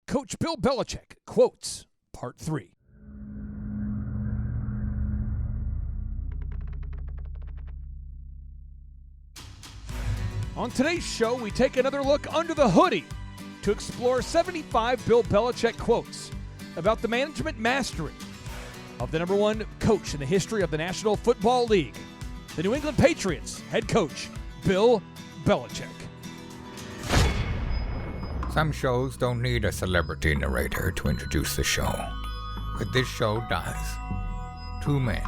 Coach Bill Belichick Quotes, Part 3. On today's show, we take another look under the hoodie to explore 75 Bill Belichick quotes about the management mastery of the number one coach in the history of the National Football League, the New England Patriots head coach, Bill Belichick. Some shows don't need a celebrity narrator to introduce the show, but this show does. 2 men,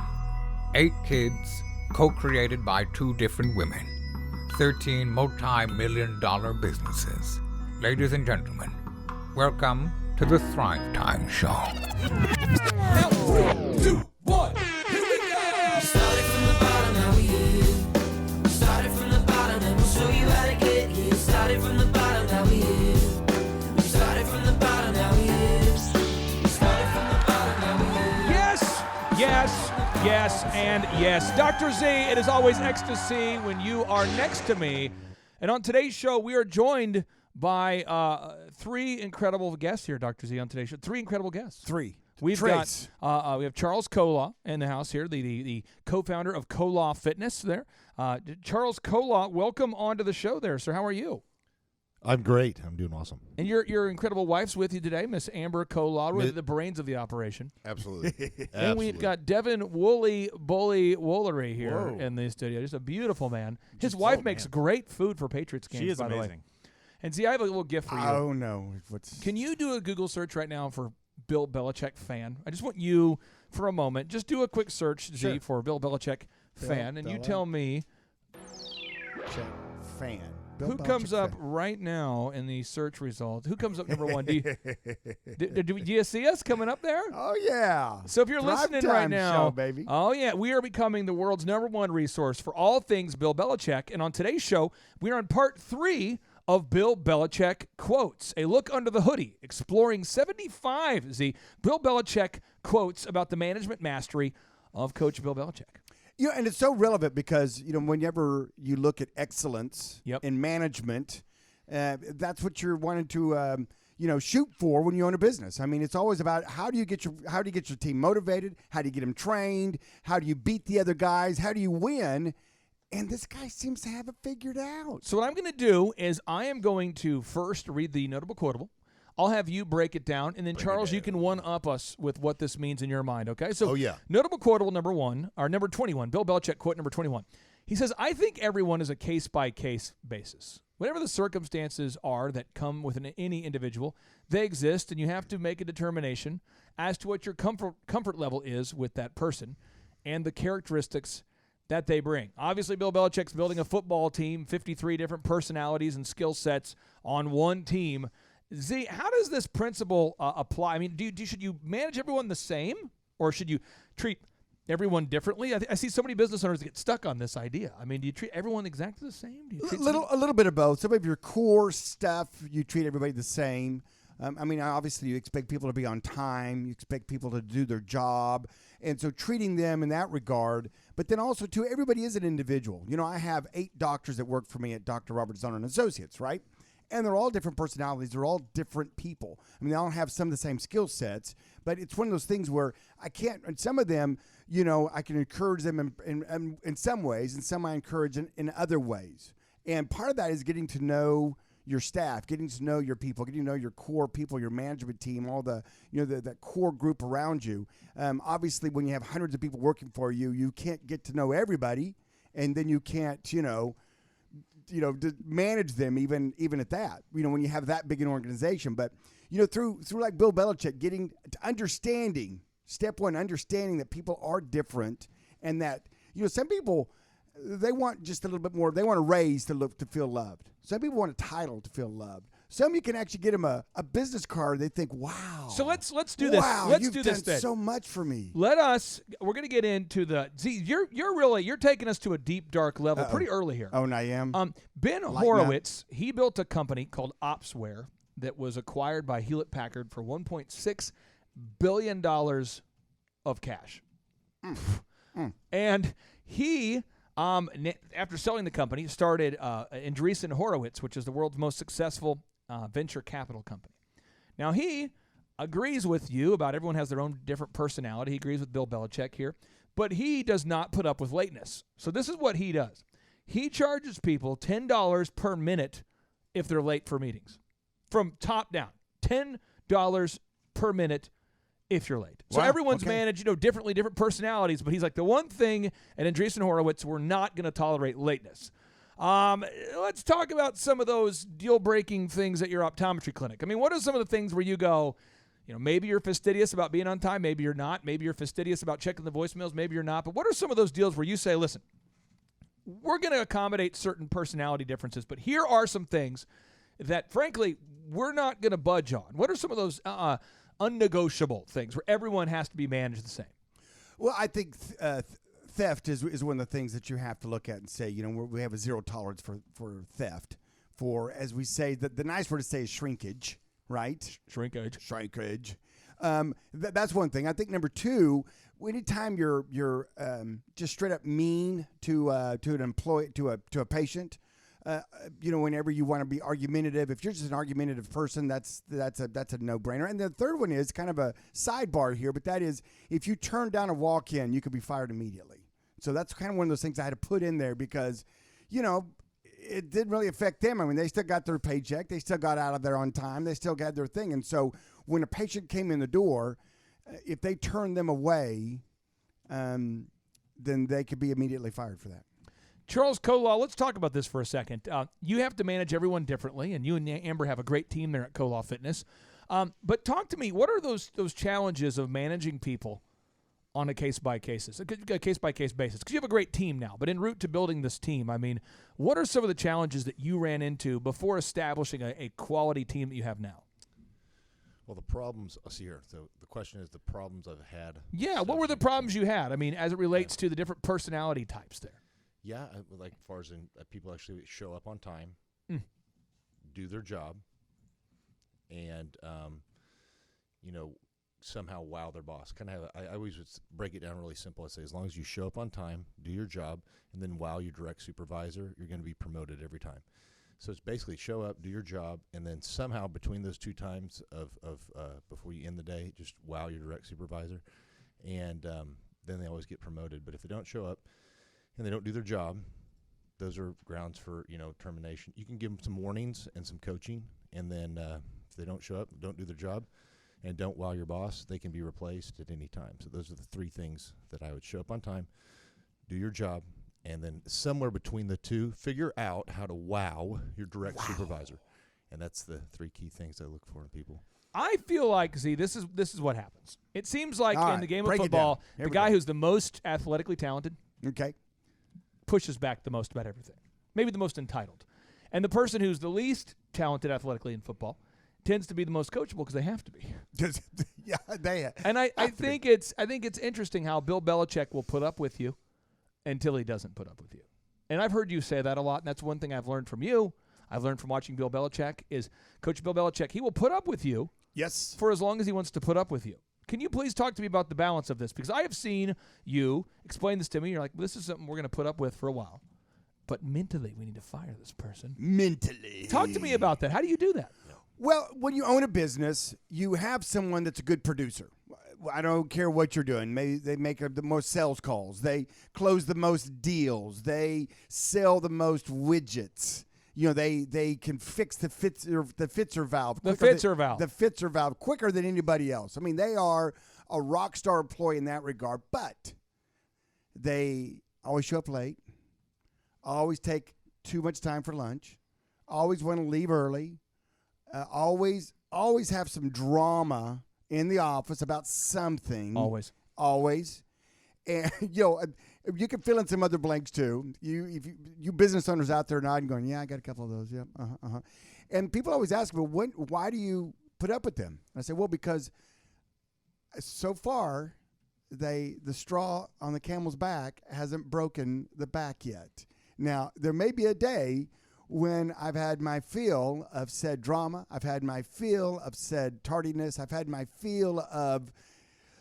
8 kids, co-created by 2 different women, 13 multi-million-dollar businesses. Ladies and gentlemen, welcome to the Thrive Time Show. Now, 3, 2, 1, here we go! Started from the bottom, now we here. Started from the bottom, and we'll show you how to get here. Started from the bottom, now we here. Started from the bottom, now we here. Started from the bottom, now we here. Yes, yes, yes, and yes. Dr. Z, it is always ecstasy when you are next to me. And on today's show, we are joined by 3 incredible guests here, Dr. Z, on today's show. 3 incredible guests. 3. We've Trace. got we have Charles Kolaw in the house here, the co-founder of Kolaw Fitness there. Charles Kolaw, welcome onto the show there, sir. How are you? I'm great. I'm doing awesome. And your incredible wife's with you today, Miss Amber Kolaw, really the brains of the operation. Absolutely. And we've got Devin Woolley Bully Woolery here Whoa. in the studio. Just a beautiful man. His wife makes great food for Patriots games, She is by the way. amazing. And see, I have a little gift for you. Oh, no. Can you do a Google search right now for Bill Belichick fan? I just want you, for a moment, just do a quick search, Z, for Bill Belichick fan, and you tell me fan. who comes up right now in the search results. Who comes up number 1? Do you see us coming up there? Oh, yeah. So if you're Thrive listening right Time now, show, baby. oh yeah, we are becoming the world's number 1 resource for all things Bill Belichick. And on today's show, we are on part 3 of Bill Belichick Quotes, a look under the hoodie, exploring 75 Bill Belichick quotes about the management mastery of Coach Bill Belichick. You know, and it's so relevant because, you know, whenever you look at excellence in management, that's what you're wanting to, shoot for when you own a business. I mean, it's always about how do you get your team motivated? How do you get them trained? How do you beat the other guys? How do you win? And this guy seems to have it figured out. So what I'm going to do is I am going to first read the notable quotable. I'll have you break it down, and then, Charles, you can one-up us with what this means in your mind, okay? So notable quotable number 21, Bill Belichick quote number 21. He says, I think everyone is a case-by-case basis. Whatever the circumstances are that come with any individual, they exist, and you have to make a determination as to what your comfort level is with that person and the characteristics that they bring. Obviously, Bill Belichick's building a football team, 53 different personalities and skill sets on one team. Z, how does this principle apply? I mean, should you manage everyone the same, or should you treat everyone differently? I see so many business owners get stuck on this idea. I mean, do you treat everyone exactly the same? Do you treat A little bit of both. Some of your core stuff, you treat everybody the same. I mean, obviously, you expect people to be on time. You expect people to do their job. And so treating them in that regard. But then also, too, everybody is an individual. You know, I have 8 doctors that work for me at Dr. Robert Zoner & Associates, right? And they're all different personalities. They're all different people. I mean, they all have some of the same skill sets. But it's one of those things where I can't – and some of them, you know, I can encourage them in some ways, and some I encourage in other ways. And part of that is getting to know – your staff, getting to know your people, getting to know your core people, your management team, all the, that core group around you. Obviously, when you have hundreds of people working for you, you can't get to know everybody, and then you can't, manage them even at that. You know, when you have that big an organization. But through like Bill Belichick, getting to understanding, step 1, understanding that people are different, and that some people. They want just a little bit more. They want a raise to feel loved. Some people want a title to feel loved. Some you can actually get them a business card. They think, wow. So let's do this. Wow, let's do this. You've done so much for me. We're going to get into you're taking us to a deep, dark level pretty early here. Oh, and I am. Ben Horowitz, he built a company called Opsware that was acquired by Hewlett Packard for $1.6 billion of cash. And he... after selling the company, started Andreessen Horowitz, which is the world's most successful venture capital company. Now, he agrees with you about everyone has their own different personality. He agrees with Bill Belichick here, but he does not put up with lateness. So this is what he does. He charges people $10 per minute if they're late for meetings. From top down, $10 per minute if you're late. So everyone's managed, differently, different personalities, but he's like, the one thing at Andreessen Horowitz, we're not going to tolerate lateness. Let's talk about some of those deal-breaking things at your optometry clinic. I mean, what are some of the things where you go, maybe you're fastidious about being on time, maybe you're not, maybe you're fastidious about checking the voicemails, maybe you're not, but what are some of those deals where you say, listen, we're going to accommodate certain personality differences, but here are some things that, frankly, we're not going to budge on? What are some of those unnegotiable things where everyone has to be managed the same? Well, I think theft is one of the things that you have to look at and say, we have a zero tolerance for theft. For, as we say, the nice word to say is shrinkage, right? Shrinkage. That's one thing. I think number two, anytime you're just straight up mean to an employee, to a patient, whenever you want to be argumentative, if you're just an argumentative person, that's a no-brainer. And the third one is kind of a sidebar here, but that is if you turn down a walk-in, you could be fired immediately. So that's kind of one of those things I had to put in there because, it didn't really affect them. I mean, they still got their paycheck. They still got out of there on time. They still got their thing. And so when a patient came in the door, if they turned them away, then they could be immediately fired for that. Charles Kolaw, let's talk about this for a second. You have to manage everyone differently, and you and Amber have a great team there at Kolaw Fitness. But talk to me, what are those challenges of managing people on a case-by-case basis? Because you have a great team now, but en route to building this team, I mean, what are some of the challenges that you ran into before establishing a quality team that you have now? Well, the problems, see here, so the question is the problems I've had. Yeah, what were the problems you had? I mean, as it relates to the different personality types there. Yeah, like as far as people actually show up on time, do their job, and, somehow wow their boss. I always would break it down really simple. I say, as long as you show up on time, do your job, and then wow your direct supervisor, you're going to be promoted every time. So it's basically show up, do your job, and then somehow between those two times of before you end the day, just wow your direct supervisor, and then they always get promoted. But if they don't show up and they don't do their job, those are grounds for termination. You can give them some warnings and some coaching, and then if they don't show up, don't do their job, and don't wow your boss, they can be replaced at any time. So those are the three things that I would: show up on time, do your job, and then somewhere between the two, figure out how to wow your direct supervisor. And that's the three key things I look for in people. I feel like, this is what happens. It seems like in the game of football, the guy who's the most athletically talented pushes back the most about everything, maybe the most entitled. And the person who's the least talented athletically in football tends to be the most coachable because they have to be. Yeah, they have. And I think it's interesting how Bill Belichick will put up with you until he doesn't put up with you. And I've heard you say that a lot, and that's one thing I've learned from you. I've learned from watching Bill Belichick is Coach Bill Belichick, he will put up with you for as long as he wants to put up with you. Can you please talk to me about the balance of this? Because I have seen you explain this to me. You're like, this is something we're going to put up with for a while. But mentally, we need to fire this person. Mentally. Talk to me about that. How do you do that? Well, when you own a business, you have someone that's a good producer. I don't care what you're doing. Maybe they make the most sales calls. They close the most deals. They sell the most widgets. They can fix the Fitzer valve. The Fitzer valve quicker than anybody else. I mean, they are a rock star employee in that regard, but they always show up late, always take too much time for lunch, always want to leave early, always have some drama in the office about something. Always. And, you can fill in some other blanks, too. You business owners out there nodding, going, yeah, I got a couple of those. Yeah, And people always ask me, why do you put up with them? And I say, well, because so far, the straw on the camel's back hasn't broken the back yet. Now, there may be a day when I've had my fill of said drama. I've had my fill of said tardiness. I've had my fill of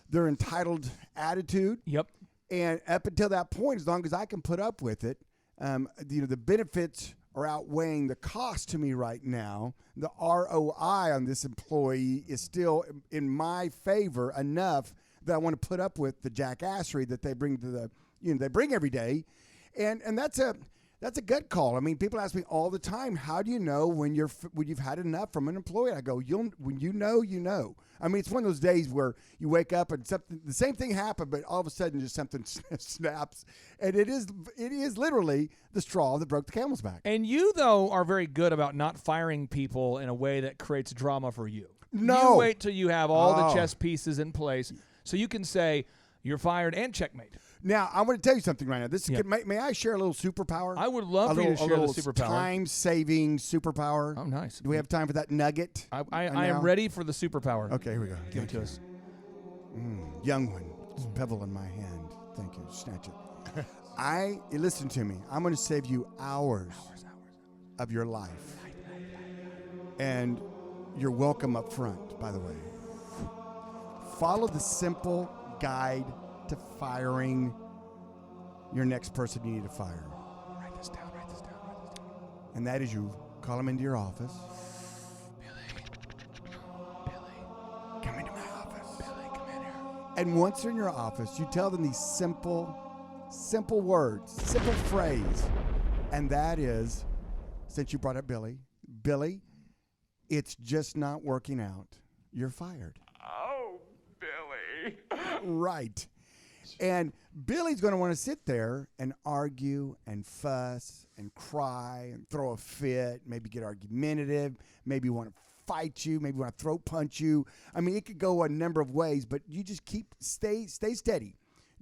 their entitled attitude. Yep. And up until that point, as long as I can put up with it, the benefits are outweighing the cost to me right now, the ROI on this employee is still in my favor enough that I want to put up with the jackassery that they bring to they bring every day. And that's a gut call. I mean, people ask me all the time, how do you know when you've had enough from an employee? I go, when you know, you know. I mean, it's one of those days where you wake up and the same thing happened, but all of a sudden just something snaps. And it is literally the straw that broke the camel's back. And you, though, are very good about not firing people in a way that creates drama for you. No. You wait till you have all the chess pieces in place so you can say you're fired and checkmate. Now, I want to tell you something right now. May I share a little superpower? I would love for you to share the superpower. Time-saving superpower. Oh, nice. Do we have time for that nugget? I am ready for the superpower. Okay, here we go. Give it to us. Young one. It's a pebble in my hand. Thank you. Snatch it. Listen to me. I'm going to save you hours of your life. And you're welcome up front, by the way. Follow the simple guide to firing your next person you need to fire. Write this down. And that is you call them into your office. Billy, come into my office. Billy, come in here. And once they're in your office, you tell them these simple words, simple phrase. And that is, since you brought up Billy, it's just not working out. You're fired. Oh, Billy. Right. And Billy's going to want to sit there and argue and fuss and cry and throw a fit, maybe get argumentative, maybe want to fight you, maybe want to throat punch you. I mean, it could go a number of ways, but you just stay steady.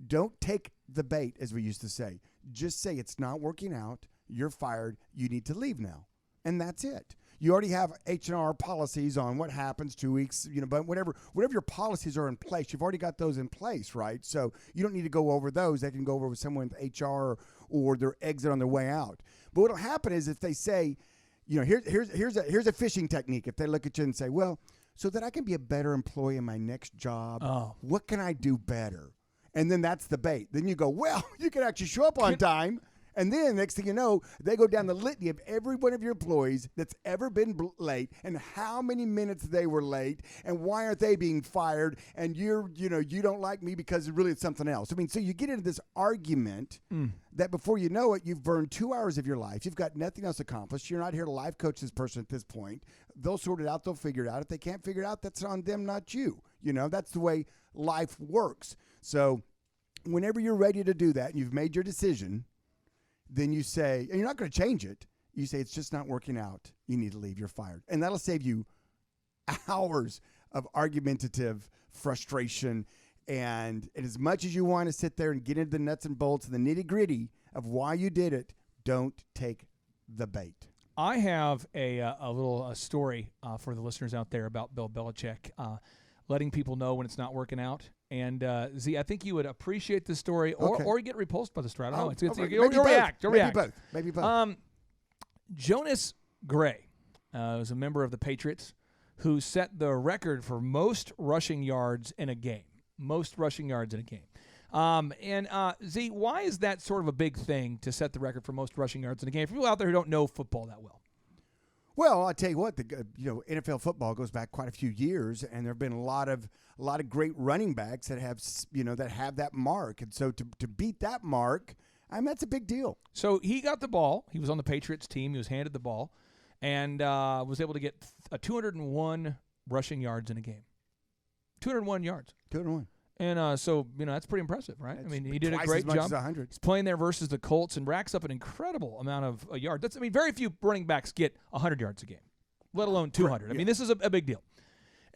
Don't take the bait, as we used to say. Just say it's not working out. You're fired. You need to leave now. And that's it. You already have H&R policies on what happens 2 weeks, but whatever your policies are in place, you've already got those in place, right? So you don't need to go over those. They can go over with someone with HR or their exit on their way out. But what'll happen is if they say, here's a fishing technique. If they look at you and say, well, so that I can be a better employee in my next job, what can I do better? And then that's the bait. Then you go, well, you can actually show up on time. And then next thing you know, they go down the litany of every one of your employees that's ever been late and how many minutes they were late and why aren't they being fired and you don't like me because really it's something else. I mean, so you get into this argument that before you know it, you've burned 2 hours of your life. You've got nothing else accomplished. You're not here to life coach this person at this point. They'll sort it out. They'll figure it out. If they can't figure it out, that's on them, not you. That's the way life works. So whenever you're ready to do that and you've made your decision, then you say, and you're not going to change it. You say, it's just not working out. You need to leave. You're fired. And that'll save you hours of argumentative frustration. And as much as you want to sit there and get into the nuts and bolts and the nitty gritty of why you did it, don't take the bait. I have a little story for the listeners out there about Bill Belichick, letting people know when it's not working out. And Z, I think you would appreciate the story, or get repulsed by the story. I don't know. You'll react. Maybe both. Jonas Gray was a member of the Patriots who set the record for most rushing yards in a game. Z, why is that sort of a big thing to set the record for most rushing yards in a game? For people out there who don't know football that well. Well, I tell you what, NFL football goes back quite a few years, and there have been a lot of great running backs that have that mark, and so to beat that mark, that's a big deal. So he got the ball. He was on the Patriots team. He was handed the ball, and was able to get 201 rushing yards in a game. 201 yards. 201. And so, that's pretty impressive, right? It's I mean, he did a great job. He's playing there versus the Colts and racks up an incredible amount of yards. Very few running backs get 100 yards a game, let alone 200. I mean, this is a big deal.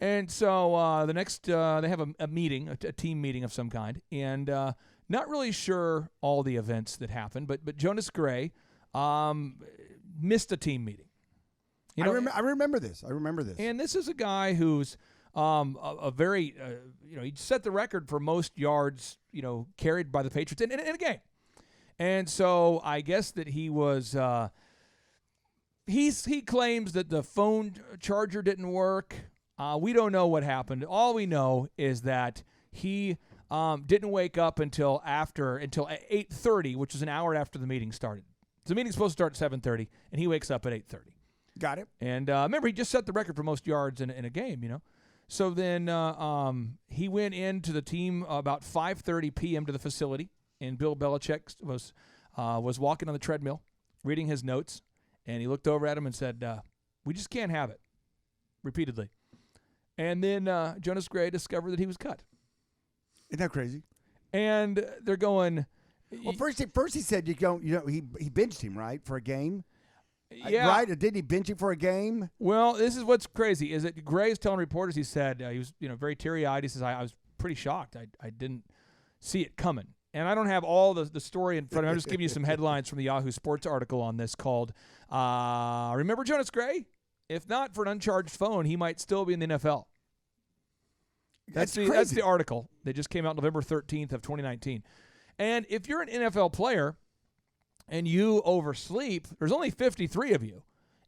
And so the next, they have a meeting, a team meeting of some kind, and not really sure all the events that happened, but Jonas Gray missed a team meeting. I remember this. And this is a guy who's he set the record for most yards, carried by the Patriots in a game. And so I guess that he was, he claims that the phone charger didn't work. We don't know what happened. All we know is that he didn't wake up until 8:30, which is an hour after the meeting started. So the meeting's supposed to start at 7:30, and he wakes up at 8:30. Got it. And remember, he just set the record for most yards in a game, So then he went into the team about 5:30 p.m. to the facility, and Bill Belichick was walking on the treadmill, reading his notes, and he looked over at him and said, "We just can't have it," repeatedly. And then Jonas Gray discovered that he was cut. Isn't that crazy? And they're going. Well, first he said he benched him, right, for a game. Yeah. Right? Or didn't he bench him for a game? Well, this is what's crazy is that Gray's telling reporters, he said he was very teary-eyed. He says, I was pretty shocked. I didn't see it coming. And I don't have all the story in front of me. I'm just giving you some headlines from the Yahoo Sports article on this called, Remember Jonas Gray? If not for an uncharged phone, he might still be in the NFL. That's the article. They just came out November 13th of 2019. And if you're an NFL player and you oversleep, there's only 53 of you.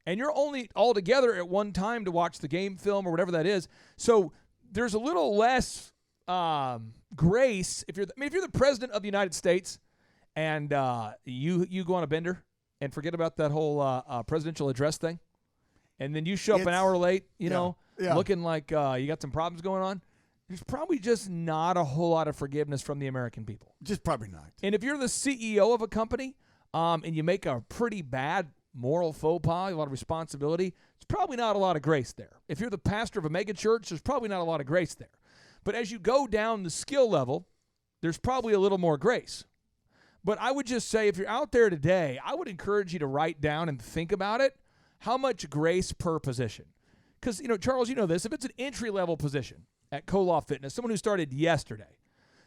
And you're only all together at one time to watch the game film or whatever that is. So there's a little less grace. If you're the president of the United States and you go on a bender and forget about that whole presidential address thing, and then you show up an hour late, looking like you got some problems going on, there's probably just not a whole lot of forgiveness from the American people. Just probably not. And if you're the CEO of a company and you make a pretty bad moral faux pas, a lot of responsibility, there's probably not a lot of grace there. If you're the pastor of a mega church, there's probably not a lot of grace there. But as you go down the skill level, there's probably a little more grace. But I would just say if you're out there today, I would encourage you to write down and think about it, how much grace per position. Because, Charles, you know this, if it's an entry-level position at Koloff Fitness, someone who started yesterday,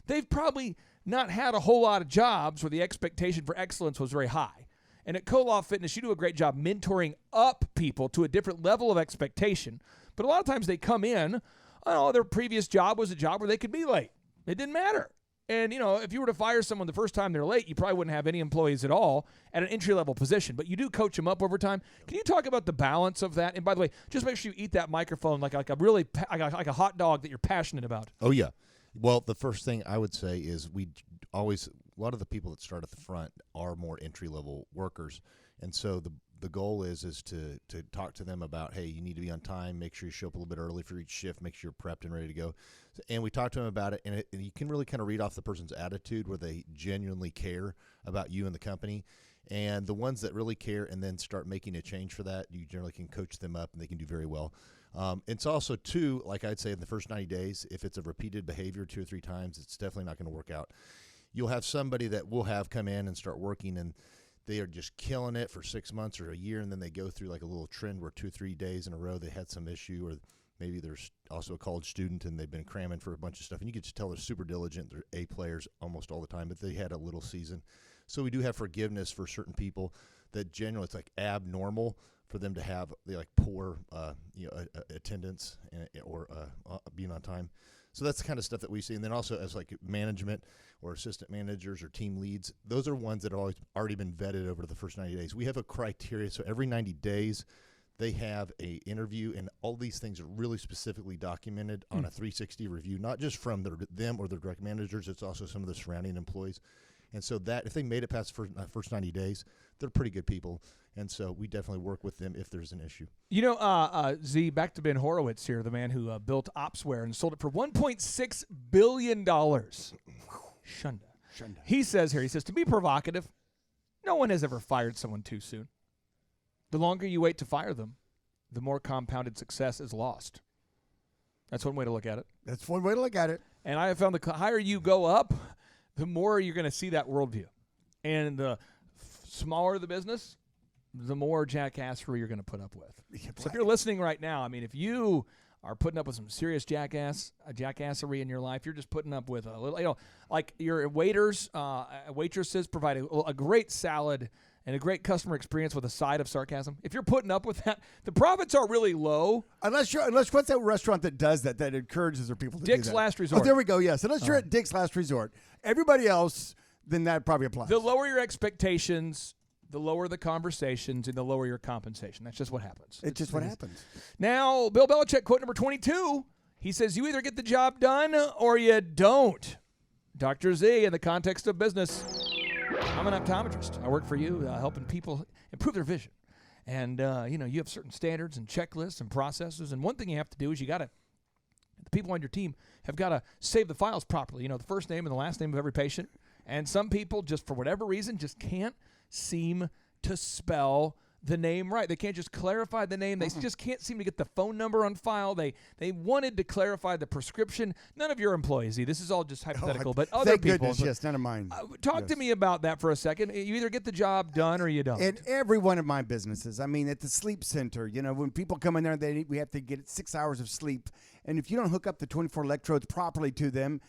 they've probably not had a whole lot of jobs where the expectation for excellence was very high. And at Koloff Fitness, you do a great job mentoring up people to a different level of expectation. But a lot of times they come in, their previous job was a job where they could be late. It didn't matter. And, if you were to fire someone the first time they're late, you probably wouldn't have any employees at all at an entry-level position. But you do coach them up over time. Can you talk about the balance of that? And by the way, just make sure you eat that microphone like a hot dog that you're passionate about. Oh, yeah. Well, the first thing I would say is a lot of the people that start at the front are more entry-level workers. And so the goal is to talk to them about, hey, you need to be on time, make sure you show up a little bit early for each shift, make sure you're prepped and ready to go. And we talk to them about it, and you can really kind of read off the person's attitude where they genuinely care about you and the company. And the ones that really care and then start making a change for that, you generally can coach them up, and they can do very well. It's also, too, like I'd say in the first 90 days, if it's a repeated behavior 2 or 3 times, it's definitely not going to work out. You'll have somebody that will have come in and start working, and they are just killing it for 6 months or a year, and then they go through like a little trend where 2 or 3 days in a row they had some issue, or maybe there's also a college student and they've been cramming for a bunch of stuff. And you can just tell they're super diligent. They're A players almost all the time, but they had a little season. So we do have forgiveness for certain people that generally it's like abnormal for them to have poor attendance or being on time. So that's the kind of stuff that we see. And then also as like management or assistant managers or team leads, those are ones that have already been vetted over the first 90 days. We have a criteria. So every 90 days, they have a interview, and all these things are really specifically documented on a 360 review, not just from them or their direct managers. It's also some of the surrounding employees. And so that if they made it past the first 90 days, they're pretty good people. And so we definitely work with them if there's an issue. Z, back to Ben Horowitz here, the man who built Opsware and sold it for $1.6 billion. Shunda. He says, to be provocative, no one has ever fired someone too soon. The longer you wait to fire them, the more compounded success is lost. That's one way to look at it. And I have found the higher you go up, the more you're going to see that worldview. And the smaller the business, the more jackassery you're going to put up with. So if you're listening right now, if you are putting up with some serious jackassery in your life, you're just putting up with a little, like your waitresses provide a great salad and a great customer experience with a side of sarcasm. If you're putting up with that, the profits are really low. Unless what's that restaurant that does that encourages their people to do that? Dick's Last Resort. Oh, there we go, yes. Unless you're at Dick's Last Resort. Everybody else, then that probably applies. The lower your expectations, the lower the conversations, and the lower your compensation. That's just what happens. It's just what happens. Now, Bill Belichick, quote number 22, he says, you either get the job done or you don't. Dr. Z, in the context of business. I'm an optometrist. I work for you, helping people improve their vision. And, you have certain standards and checklists and processes. And one thing you have to do is the people on your team have got to save the files properly. The first name and the last name of every patient. And some people, just for whatever reason, just can't seem to spell the name right. They can't just clarify the name. They just can't seem to get the phone number on file. They wanted to clarify the prescription. None of your employees. This is all just hypothetical, but other people. Goodness, yes, none of mine. Talk to me about that for a second. You either get the job done or you don't. In every one of my businesses, at the sleep center, when people come in there, we have to get 6 hours of sleep. And if you don't hook up the 24 electrodes properly to them,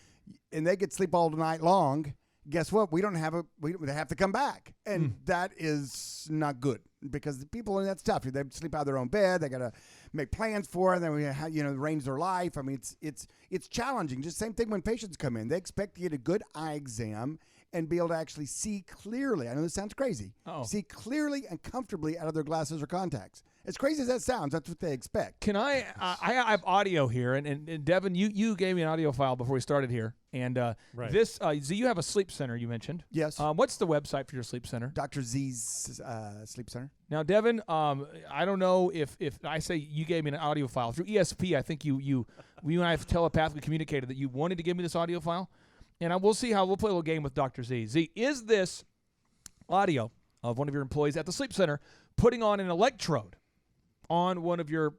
and they get sleep all night long, guess what? We have to come back. And that is not good because the people, and that's tough. They sleep out of their own bed. They got to make plans for it. Then arrange their life. It's challenging. Just same thing when patients come in. They expect to get a good eye exam and be able to actually see clearly. I know this sounds crazy. See clearly and comfortably out of their glasses or contacts. As crazy as that sounds, that's what they expect. Can I have audio here, and Devin, you gave me an audio file before we started here, and right. This, so you have a sleep center you mentioned. Yes. What's the website for your sleep center? Dr. Z's Sleep Center. Now, Devin, I don't know if I say you gave me an audio file through ESP. I think you and I have telepathically communicated that you wanted to give me this audio file, and we'll see how we'll play a little game with Dr. Z. Z, is this audio of one of your employees at the sleep center putting on an electrode on one of your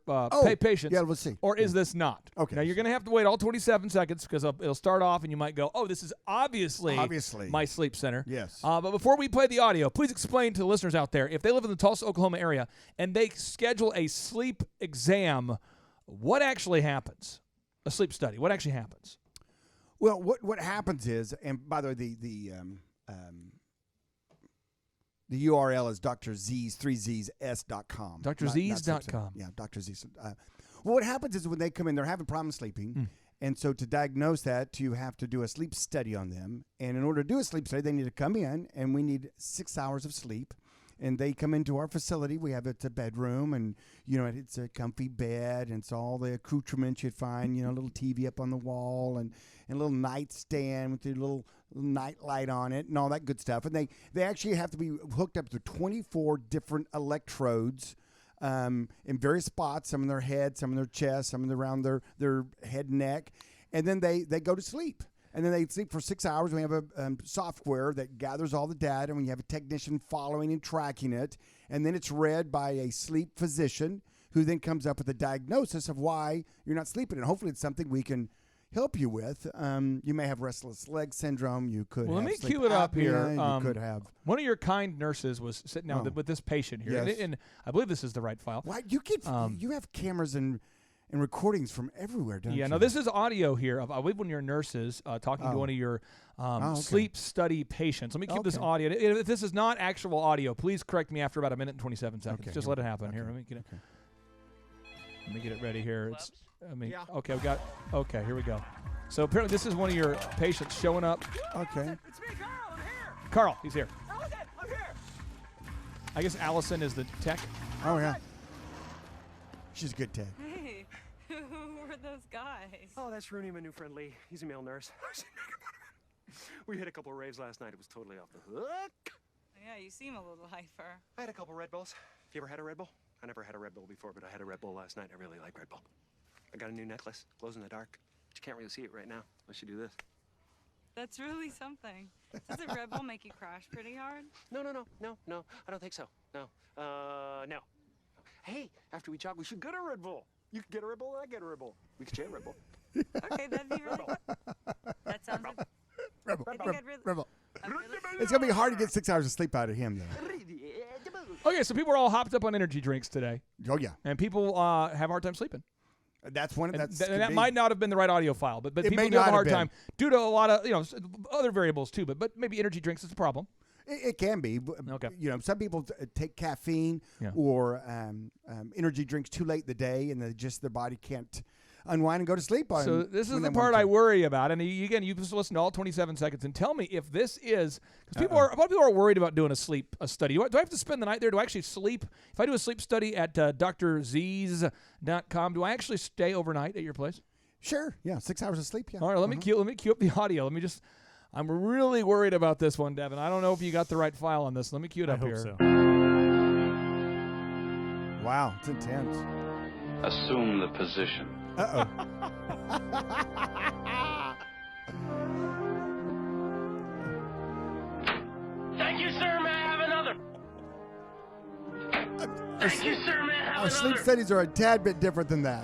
patients? Yeah, let's see. Or is this not? Okay. Now, you're going to have to wait all 27 seconds because it'll start off and you might go, this is obviously my sleep center. Yes. But before we play the audio, please explain to the listeners out there, if they live in the Tulsa, Oklahoma area and they schedule a sleep exam, what actually happens? A sleep study. What actually happens? Well, what happens is, and by the way, the URL is drz's3zs.com. drz's.com. Yeah, Dr. Z's. Well, what happens is when they come in, they're having problems sleeping. And so to diagnose that, you have to do a sleep study on them. And in order to do a sleep study, they need to come in, and we need 6 hours of sleep. And they come into our facility. It's a bedroom, and, it's a comfy bed, and it's all the accoutrements you'd find, a little TV up on the wall, and a little nightstand with a little night light on it and all that good stuff. And they actually have to be hooked up to 24 different electrodes in various spots, some in their head, some in their chest, some around their head and neck. And then they go to sleep. And then they sleep for 6 hours. We have a software that gathers all the data, and we have a technician following and tracking it. And then it's read by a sleep physician who then comes up with a diagnosis of why you're not sleeping. And hopefully it's something we can help you with. You may have restless leg syndrome. You could have let me sleep cue it up apnea. here. You could have. One of your kind nurses was sitting down with this patient here. Yes. And I believe this is the right file. Why you have cameras and recordings from everywhere, don't you? Yeah, no, this is audio here of, I believe, one of your nurses talking to one of your sleep study patients. Let me keep this audio. If this is not actual audio, please correct me after about 1 minute and 27 seconds. Okay, just let it happen here. Let me get it ready here. Okay, here we go. So apparently this is one of your patients showing up. Okay. It's me, Carl. I'm here. Carl, he's here. Allison, I'm here. I guess Allison is the tech. Oh, yeah. She's a good tech. Hey, who were those guys? Oh, that's Rooney, my new friend Lee. He's a male nurse. We hit a couple of raves last night. It was totally off the hook. Yeah, you seem a little hyper. I had a couple Red Bulls. Have you ever had a Red Bull? I never had a Red Bull before, but I had a Red Bull last night. I really like Red Bull. I got a new necklace. Glows in the dark. But you can't really see it right now unless you do this. That's really something. Does a Red Bull make you crash pretty hard? No. I don't think so. No. No. Hey, after we jog, we should get a Red Bull. You can get a Red Bull, and I get a Red Bull. We could share a Red Bull. Okay, that'd be really good. That sounds like... Rebel. I'm really It's going to be hard to get 6 hours of sleep out of him, though. Okay, so people are all hopped up on energy drinks today. Oh, yeah. And people have a hard time sleeping. That's one. And that might not have been the right audio file, but people may do have a not hard have time due to a lot of other variables too. But maybe energy drinks is a problem. It can be. Okay. Some people take caffeine or energy drinks too late in the day, and their body can't unwind and go to sleep on. So this is the part I worry about. And again, you just listen to all 27 seconds and tell me if this is, because a lot of people are worried about doing a study. Do I have to spend the night there? Do I actually sleep? If I do a sleep study at drz's.com, do I actually stay overnight at your place? Sure. Yeah. 6 hours of sleep. Yeah. All right. Let me cue up the audio. Let me just. I'm really worried about this one, Devin. I don't know if you got the right file on this. Let me cue it up here. I hope so. Wow, it's intense. Assume the position. Uh-oh. Thank you, sir. May I have another? Thank you, sir. May I have Our sleep studies are a tad bit different than that.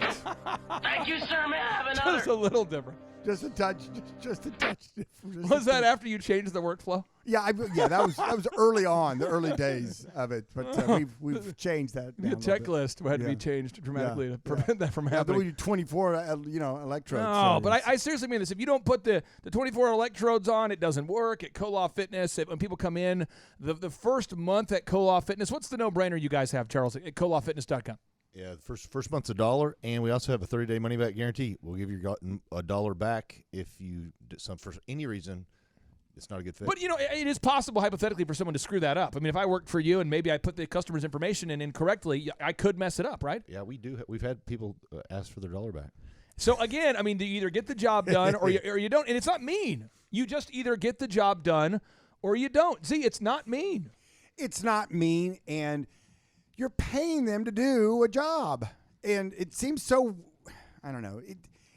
Thank you, sir. May I have another? Just a little different. Just a touch different. Was that after you changed the workflow? Yeah, that was early on, the early days of it. But we've changed that. The checklist had to be changed dramatically to prevent that from Yeah, happening. we do 24, electrodes. No, but I seriously mean this. If you don't put the 24 electrodes on, it doesn't work. At Koloff Fitness, when people come in, the first month at Koloff Fitness, what's the no-brainer you guys have, Charles, at KoloffFitness.com? Yeah, the first month's $1, and we also have a 30-day money-back guarantee. We'll give you $1 back if you for any reason it's not a good fit. But it is possible hypothetically for someone to screw that up. I mean, if I worked for you and maybe I put the customer's information in incorrectly, I could mess it up, right? Yeah, we do. We've had people ask for their $1 back. So again, I mean, you either get the job done or you don't, and it's not mean. You just either get the job done or you don't. See, it's not mean. It's not mean, and you're paying them to do a job. And it seems so, I don't know,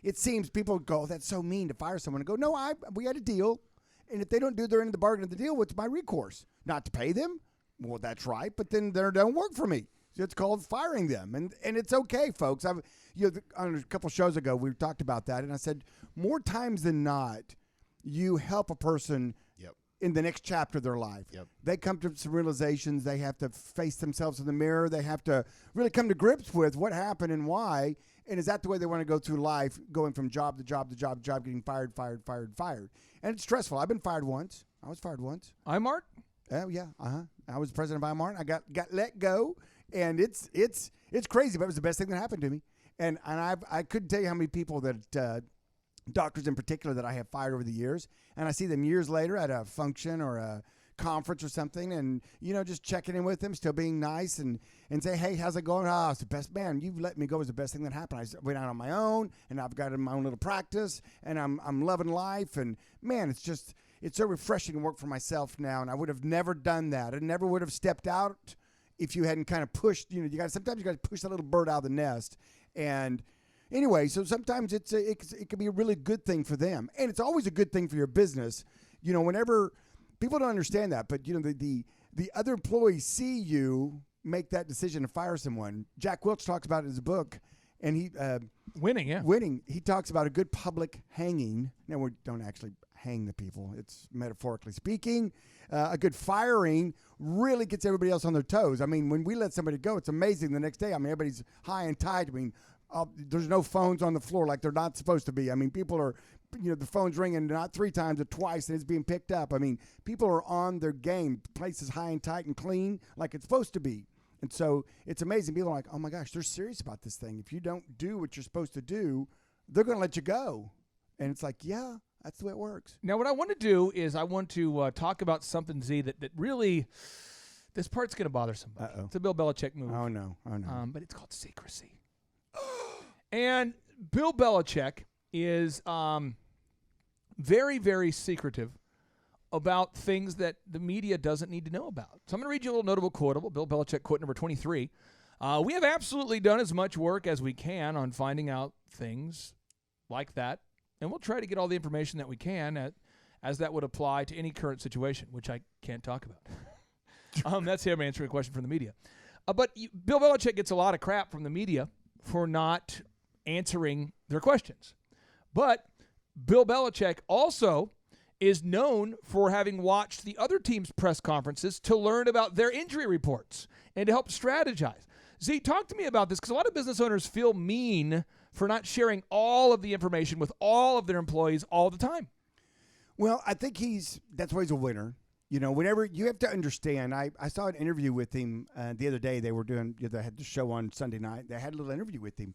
it seems people go, that's so mean to fire someone, and go, no, we had a deal, and if they don't do their end of the bargain of the deal, what's my recourse? Not to pay them? Well, that's right, but then they don't work for me. So it's called firing them, and it's okay, folks. On a couple shows ago, we talked about that, and I said, more times than not, you help a person in the next chapter of their life. They come to some realizations. They have to face themselves in the mirror. They have to really come to grips with what happened and why. And is that the way they want to go through life, going from job to job to job to job, getting fired. And it's stressful. I've been fired once. I was fired once. iMart? Oh, yeah. I was president of iMart. I got let go. And it's crazy, but it was the best thing that happened to me. And I couldn't tell you how many people that doctors in particular that I have fired over the years, and I see them years later at a function or a conference or something, and just checking in with them, still being nice, and say, hey, how's it going? Oh, it's the best, man. You let me go. It was the best thing that happened. I went out on my own, and I've got my own little practice, and I'm loving life, and man, it's so refreshing to work for myself now, and I would have never done that. I never would have stepped out if you hadn't kind of pushed. Sometimes you got to push that little bird out of the nest, and anyway, so sometimes it can be a really good thing for them, and it's always a good thing for your business. Whenever people don't understand that, but the other employees see you make that decision to fire someone. Jack Welch talks about it in his book, and he winning. He talks about a good public hanging. Now we don't actually hang the people; it's metaphorically speaking. A good firing really gets everybody else on their toes. I mean, when we let somebody go, it's amazing. The next day, I mean, everybody's high and tight. I mean, there's no phones on the floor like they're not supposed to be. I mean, people are, the phone's ringing not 3 times but twice, and it's being picked up. I mean, people are on their game. The place is high and tight and clean like it's supposed to be. And so it's amazing. People are like, oh my gosh, they're serious about this thing. If you don't do what you're supposed to do, they're going to let you go. And it's like, yeah, that's the way it works. Now, what I want to do is I want to talk about something, Z, that really, this part's going to bother somebody. Uh-oh. It's a Bill Belichick move. Oh, no. But it's called secrecy. And Bill Belichick is very, very secretive about things that the media doesn't need to know about. So I'm going to read you a little notable quotable. Bill Belichick, quote number 23. We have absolutely done as much work as we can on finding out things like that, and we'll try to get all the information that we can as that would apply to any current situation, which I can't talk about. That's him answering a question from the media. But Bill Belichick gets a lot of crap from the media for not answering their questions. But Bill Belichick also is known for having watched the other team's press conferences to learn about their injury reports and to help strategize. Z, talk to me about this, because a lot of business owners feel mean for not sharing all of the information with all of their employees all the time. Well, I think that's why he's a winner. Whenever you have to understand, I saw an interview with him the other day. They were doing, they had the show on Sunday night. They had a little interview with him.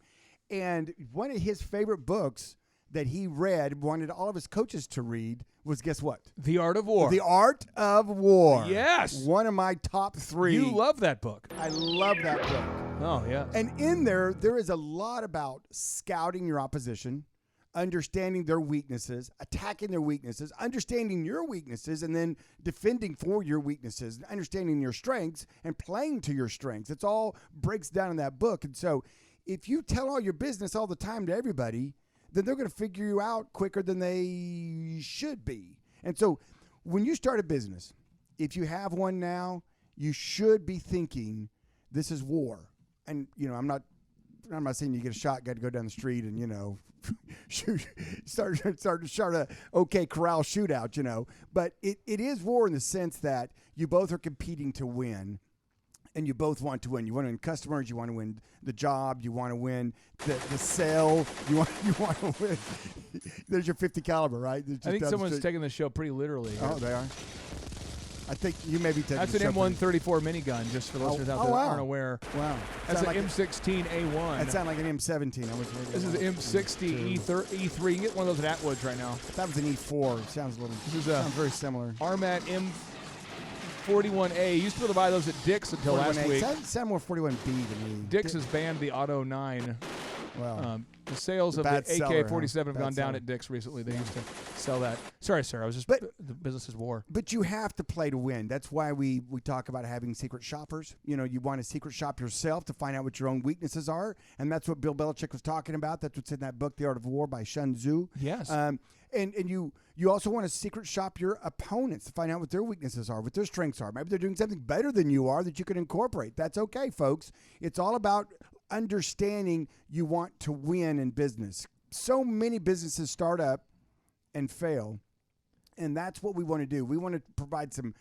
And one of his favorite books that he wanted all of his coaches to read was, guess what? The Art of War. The Art of War. Yes. One of my top 3. You love that book. I love that book. Oh, yeah. And in there is a lot about scouting your opposition, understanding their weaknesses, attacking their weaknesses, understanding your weaknesses, and then defending for your weaknesses, understanding your strengths and playing to your strengths. It's all breaks down in that book. And so if you tell all your business all the time to everybody, then they're going to figure you out quicker than they should be. And so when you start a business, if you have one now, you should be thinking this is war. And, I'm not saying you get a shotgun to go down the street and, start a OK Corral shootout, but it is war in the sense that you both are competing to win. And you both want to win. You want to win customers. You want to win the job. You want to win the sale. You want to win. There's your 50 caliber, right? I think someone's taking the show pretty literally. Oh, they are. I think you may be taking. That's an M134 minigun, just for listeners out there that aren't aware. Wow. That's an M16A1. That sounded like an M17. This is an M60 E3. You can get one of those at Atwoods right now. That was an E4. It sounds a little. Sounds very similar. Armat M41A. You used to be able to buy those at Dick's until last week. Sound more 41B to me. Dick's has banned the Auto 9. Wow. The sales of the AK-47 have gone down at Dick's recently. They used to sell that. Sorry, sir. The business is war. But you have to play to win. That's why we talk about having secret shoppers. You want to secret shop yourself to find out what your own weaknesses are. And that's what Bill Belichick was talking about. That's what's in that book, The Art of War by Sun Tzu. Yes. And you also want to secret shop your opponents to find out what their weaknesses are, what their strengths are. Maybe they're doing something better than you are that you can incorporate. That's okay, folks. It's all about understanding you want to win in business. So many businesses start up and fail, and that's what we want to do. We want to provide some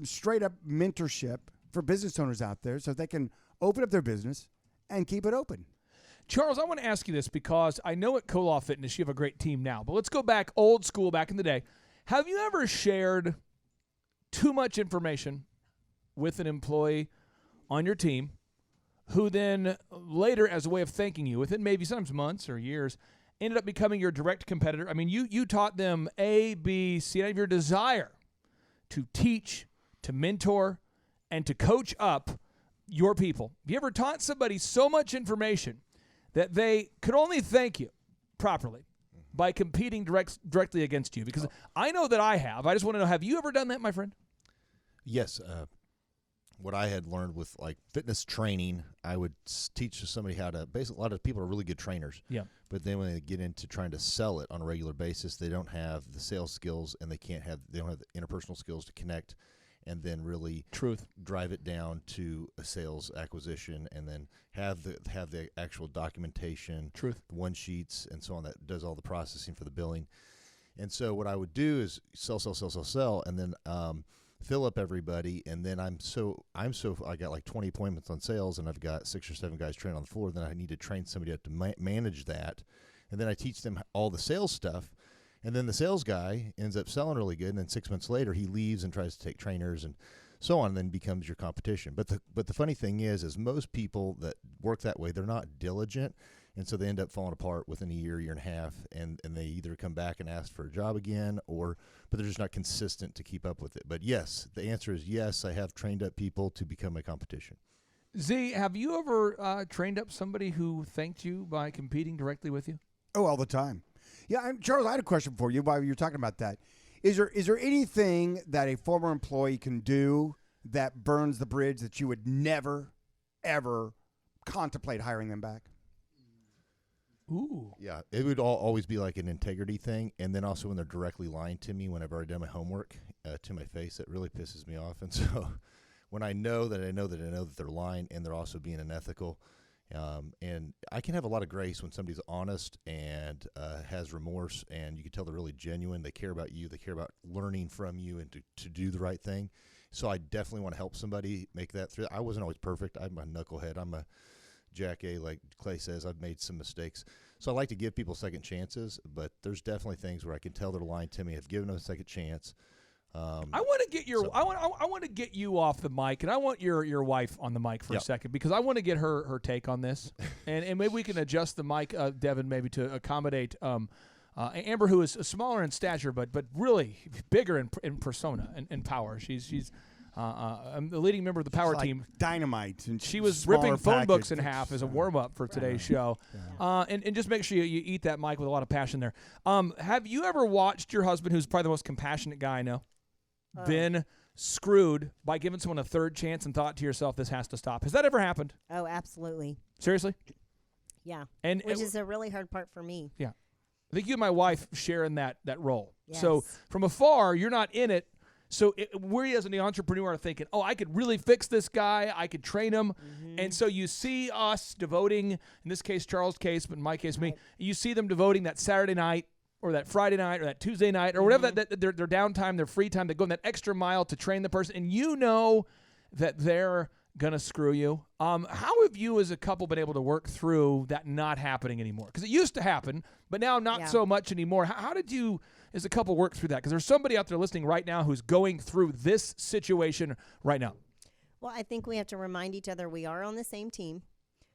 straight up mentorship for business owners out there so they can open up their business and keep it open. Charles, I want to ask you this because I know at Koloff Fitness you have a great team now, but let's go back old school, back in the day. Have you ever shared too much information with an employee on your team who then later, as a way of thanking you, within maybe sometimes months or years, ended up becoming your direct competitor? I mean, you taught them A, B, C, out of your desire to teach, to mentor, and to coach up your people. Have you ever taught somebody so much information that they could only thank you properly by competing directly against you? Because I know that I have. I just want to know, have you ever done that, my friend? Yes. What I had learned with like fitness training, I would teach somebody how to. Basically, a lot of people are really good trainers. Yeah. But then when they get into trying to sell it on a regular basis, they don't have the sales skills, and they don't have the interpersonal skills to connect, and then really drive it down to a sales acquisition, and then have the actual documentation, the one sheets, and so on that does all the processing for the billing. And so what I would do is sell, and then fill up everybody, and then I got like 20 appointments on sales, and I've got 6 or 7 guys trained on the floor. Then I need to train somebody up to manage that, and then I teach them all the sales stuff, and then the sales guy ends up selling really good, and then 6 months later he leaves and tries to take trainers and so on, and then becomes your competition. But the funny thing is most people that work that way, they're not diligent. And so they end up falling apart within a year and a half, and they either come back and ask for a job again, but they're just not consistent to keep up with it. But yes, the answer is yes, I have trained up people to become a competition. Z, have you ever trained up somebody who thanked you by competing directly with you? Oh, all the time. Yeah, Charles, I had a question for you while you were talking about that. Is there anything that a former employee can do that burns the bridge that you would never, ever contemplate hiring them back? Ooh. Yeah, it would always be like an integrity thing, and then also when they're directly lying to me when I've already done my homework to my face, it really pisses me off. And so when I know that they're lying and they're also being unethical, and I can have a lot of grace when somebody's honest and has remorse, and you can tell they're really genuine. They care about you. They care about learning from you and to do the right thing. So I definitely want to help somebody make that through. I wasn't always perfect. I'm a knucklehead. I'm a Jack A, like Clay says. I've made some mistakes. So I like to give people second chances, but there's definitely things where I can tell they're lying to me. I've given them a second chance. I want to get I want to get you off the mic, and I want your wife on the mic for a second, because I want to get her take on this, and maybe we can adjust the mic, Devin, maybe to accommodate Amber, who is smaller in stature, but really bigger in persona and power. She's the leading member of the power team. Dynamite. And she was ripping phone books in half as a warm-up for today's show. And just make sure you eat that mic with a lot of passion there. Have you ever watched your husband, who's probably the most compassionate guy I know, been screwed by giving someone a third chance and thought to yourself, this has to stop? Has that ever happened? Oh, absolutely. Seriously? Yeah. And which is a really hard part for me. Yeah. I think you and my wife share in that role. Yes. So from afar, you're not in it. So we as an entrepreneur are thinking, oh, I could really fix this guy. I could train him. And so you see us devoting, in this case, Charles' case, but in my case, me, you see them devoting that Saturday night or that Friday night or that Tuesday night or whatever, that their downtime, their free time, they go in that extra mile to train the person. And you know that they're going to screw you. How have you as a couple been able to work through that not happening anymore? Because it used to happen, but now not so much anymore. How did you as a couple work through that? Because there's somebody out there listening right now who's going through this situation right now. Well, I think we have to remind each other we are on the same team.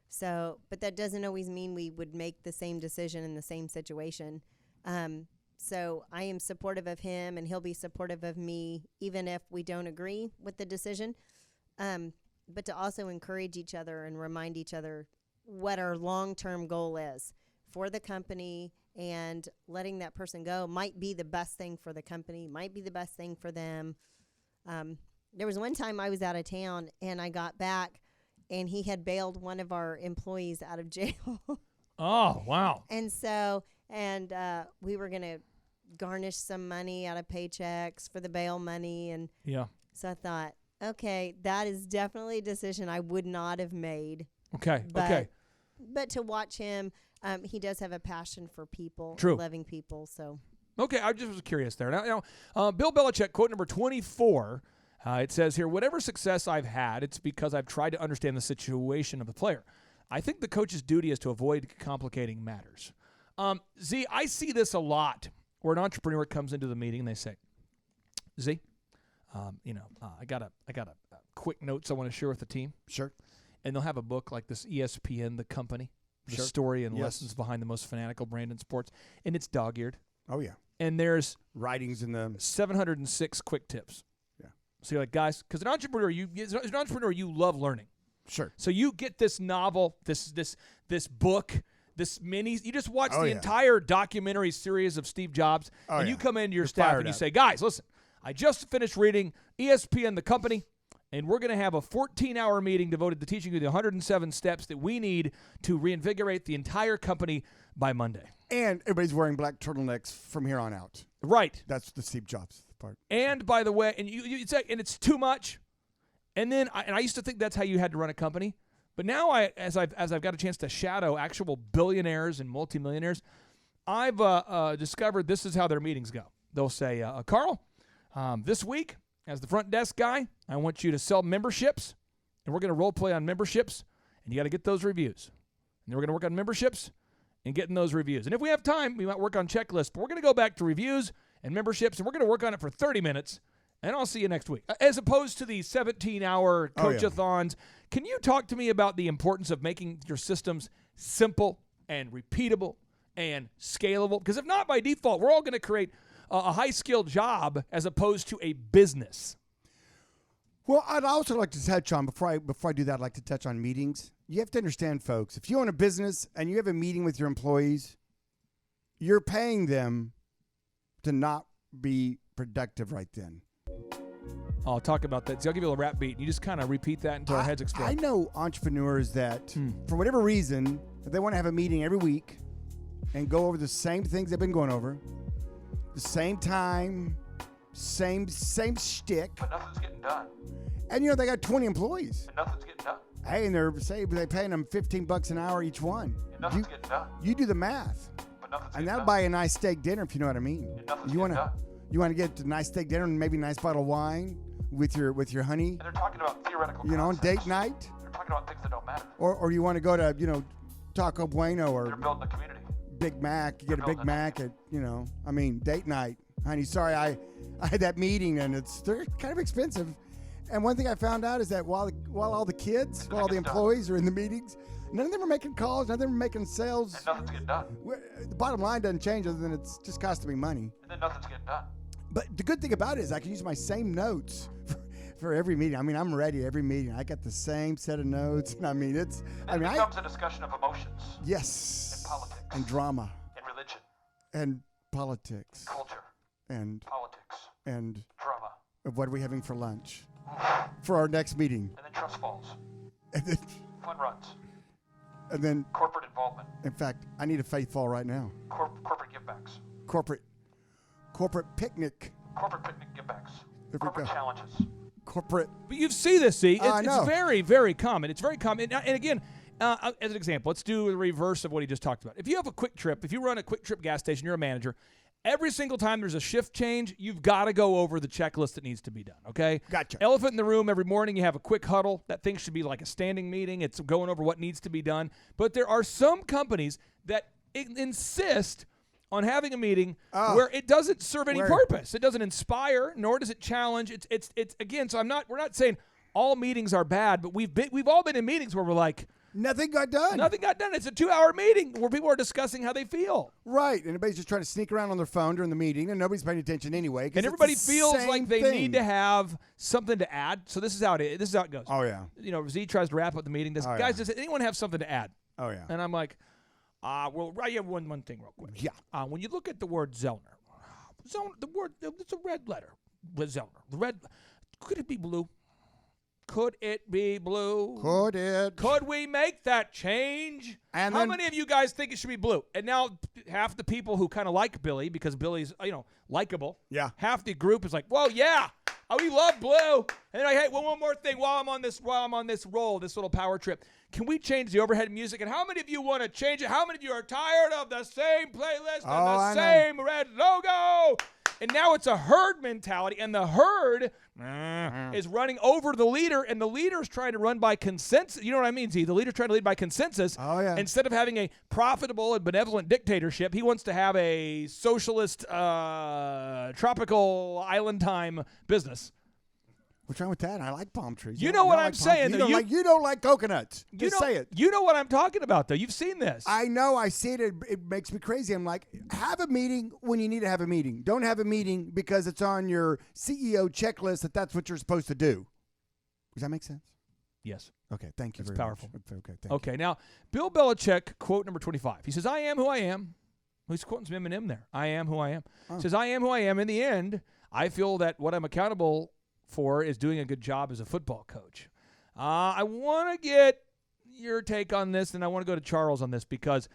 So, but that doesn't always mean we would make the same decision in the same situation. So I am supportive of him and he'll be supportive of me, even if we don't agree with the decision. But to also encourage each other and remind each other what our long-term goal is for the company, and letting that person go might be the best thing for the company, might be the best thing for them. There was one time I was out of town and I got back and he had bailed one of our employees out of jail. Oh, wow. And so, we were going to garnish some money out of paychecks for the bail money. And so I thought, okay, that is definitely a decision I would not have made. Okay. But to watch him, he does have a passion for people, loving people. So okay, I just was curious there. Now, Bill Belichick, quote number 24, it says here, whatever success I've had, it's because I've tried to understand the situation of the player. I think the coach's duty is to avoid complicating matters. Z, I see this a lot where an entrepreneur comes into the meeting and they say, Z, I got a quick notes I want to share with the team. Sure. And they'll have a book like this, ESPN, the company, the story and lessons behind the most fanatical brand in sports, and it's dog-eared. Oh, yeah. And there's writings in the 706 quick tips. Yeah. So you're like, guys, because as an entrepreneur, you love learning. Sure. So you get this novel, this book, this mini. You just watch the entire documentary series of Steve Jobs, and you come into your staff and you say, guys, listen, I just finished reading ESPN, the company, and we're going to have a 14-hour meeting devoted to teaching you the 107 steps that we need to reinvigorate the entire company by Monday. And everybody's wearing black turtlenecks from here on out. Right. That's the Steve Jobs part. And by the way, and it's too much. And then I used to think that's how you had to run a company, but now as I've got a chance to shadow actual billionaires and multimillionaires, I've discovered this is how their meetings go. They'll say, Carl, this week as the front desk guy, I want you to sell memberships, and we're going to role play on memberships, and you got to get those reviews. And then we're going to work on memberships and getting those reviews. And if we have time, we might work on checklists, but we're going to go back to reviews and memberships, and we're going to work on it for 30 minutes. And I'll see you next week. As opposed to the 17-hour coach-a-thons, can you talk to me about the importance of making your systems simple and repeatable and scalable? Because if not, by default, we're all going to create a high-skilled job as opposed to a business. Well, I'd also like to touch on, before I do that, I'd like to touch on meetings. You have to understand, folks, if you own a business and you have a meeting with your employees, you're paying them to not be productive right then. I'll talk about that. So I'll give you a rap beat. You just kind of repeat that until our heads explode. I know entrepreneurs that, for whatever reason, if they want to have a meeting every week and go over the same things they've been going over, the same time, same shtick. But nothing's getting done. And, they got 20 employees. And nothing's getting done. Hey, and they're paying them $15 an hour each one. And nothing's getting done. You do the math. But nothing's and that'll buy you a nice steak dinner, if you know what I mean. And nothing's you getting done. You want to get a nice steak dinner and maybe a nice bottle of wine with your honey. And they're talking about theoretical concepts. Date night. They're talking about things that don't matter. Or you want to go to, Taco Bueno or they're building a community. Big Mac. You get a Big Mac at, date night. Honey, sorry, I had that meeting and they're kind of expensive. And one thing I found out is that while all the kids, while all the employees are in the meetings, none of them are making calls, none of them are making sales. And nothing's getting done. The bottom line doesn't change other than it's just costing me money. And then nothing's getting done. But the good thing about it is I can use my same notes for every meeting. I mean, I'm ready every meeting. I got the same set of notes. And I mean, it becomes a discussion of emotions. Yes. And politics. And drama. And religion. And politics. And culture. And politics. And drama. Of what are we having for lunch? For our next meeting. And then trust falls. And then fun runs. And then corporate involvement. In fact, I need a faith fall right now. Corporate givebacks. Corporate picnic. Corporate picnic givebacks. There corporate challenges. Corporate. But you see this, see? I know. It's very, very common. It's very common. And again, as an example, let's do the reverse of what he just talked about. If you have a quick trip, if you run a quick trip gas station, you're a manager, every single time there's a shift change, you've got to go over the checklist that needs to be done, okay? Gotcha. Elephant in the room, every morning you have a quick huddle. That thing should be like a standing meeting. It's going over what needs to be done. But there are some companies that insist on having a meeting where it doesn't serve any purpose. It doesn't inspire, nor does it challenge. It's again, so we're not saying all meetings are bad, but we've all been in meetings where we're like, nothing got done. Nothing got done. It's a 2-hour meeting where people are discussing how they feel. Right. And everybody's just trying to sneak around on their phone during the meeting, and nobody's paying attention anyway. And everybody feels like they need to have something to add. So this is how it goes. Oh, yeah. You know, Z tries to wrap up the meeting. Guys, does anyone have something to add? Oh, yeah. And I'm like, well, I have one thing real quick. Yeah. When you look at the word Zellner, the word, it's a red letter with Zellner. The red, could it be blue? Could it be blue? Could it? Could we make that change? And how many of you guys think it should be blue? And now half the people who kind of like Billy, because Billy's, likable. Yeah. Half the group is like, well, yeah, we love blue. And then like, hey, one more thing while I'm on this roll, this little power trip. Can we change the overhead music? And how many of you want to change it? How many of you are tired of the same playlist and the same red logo? And now it's a herd mentality, and the herd is running over the leader, and the leader's trying to run by consensus. You know what I mean, Z? The leader's trying to lead by consensus. Oh, yeah. Instead of having a profitable and benevolent dictatorship, he wants to have a socialist, tropical island time business. What's wrong with that? I like palm trees. You know what I'm saying. You don't like coconuts. Just say it. You know what I'm talking about, though. You've seen this. I know. I see it. It makes me crazy. I'm like, have a meeting when you need to have a meeting. Don't have a meeting because it's on your CEO checklist that's what you're supposed to do. Does that make sense? Yes. Okay. Thank you It's very powerful. much. Okay. Thank you. Okay. Now, Bill Belichick, quote number 25. He says, I am who I am. He's quoting some Eminem there. I am who I am. Oh. Says, I am who I am. In the end, I feel that what I'm accountable for is doing a good job as a football coach. I want to get your take on this, and I want to go to Charles on this because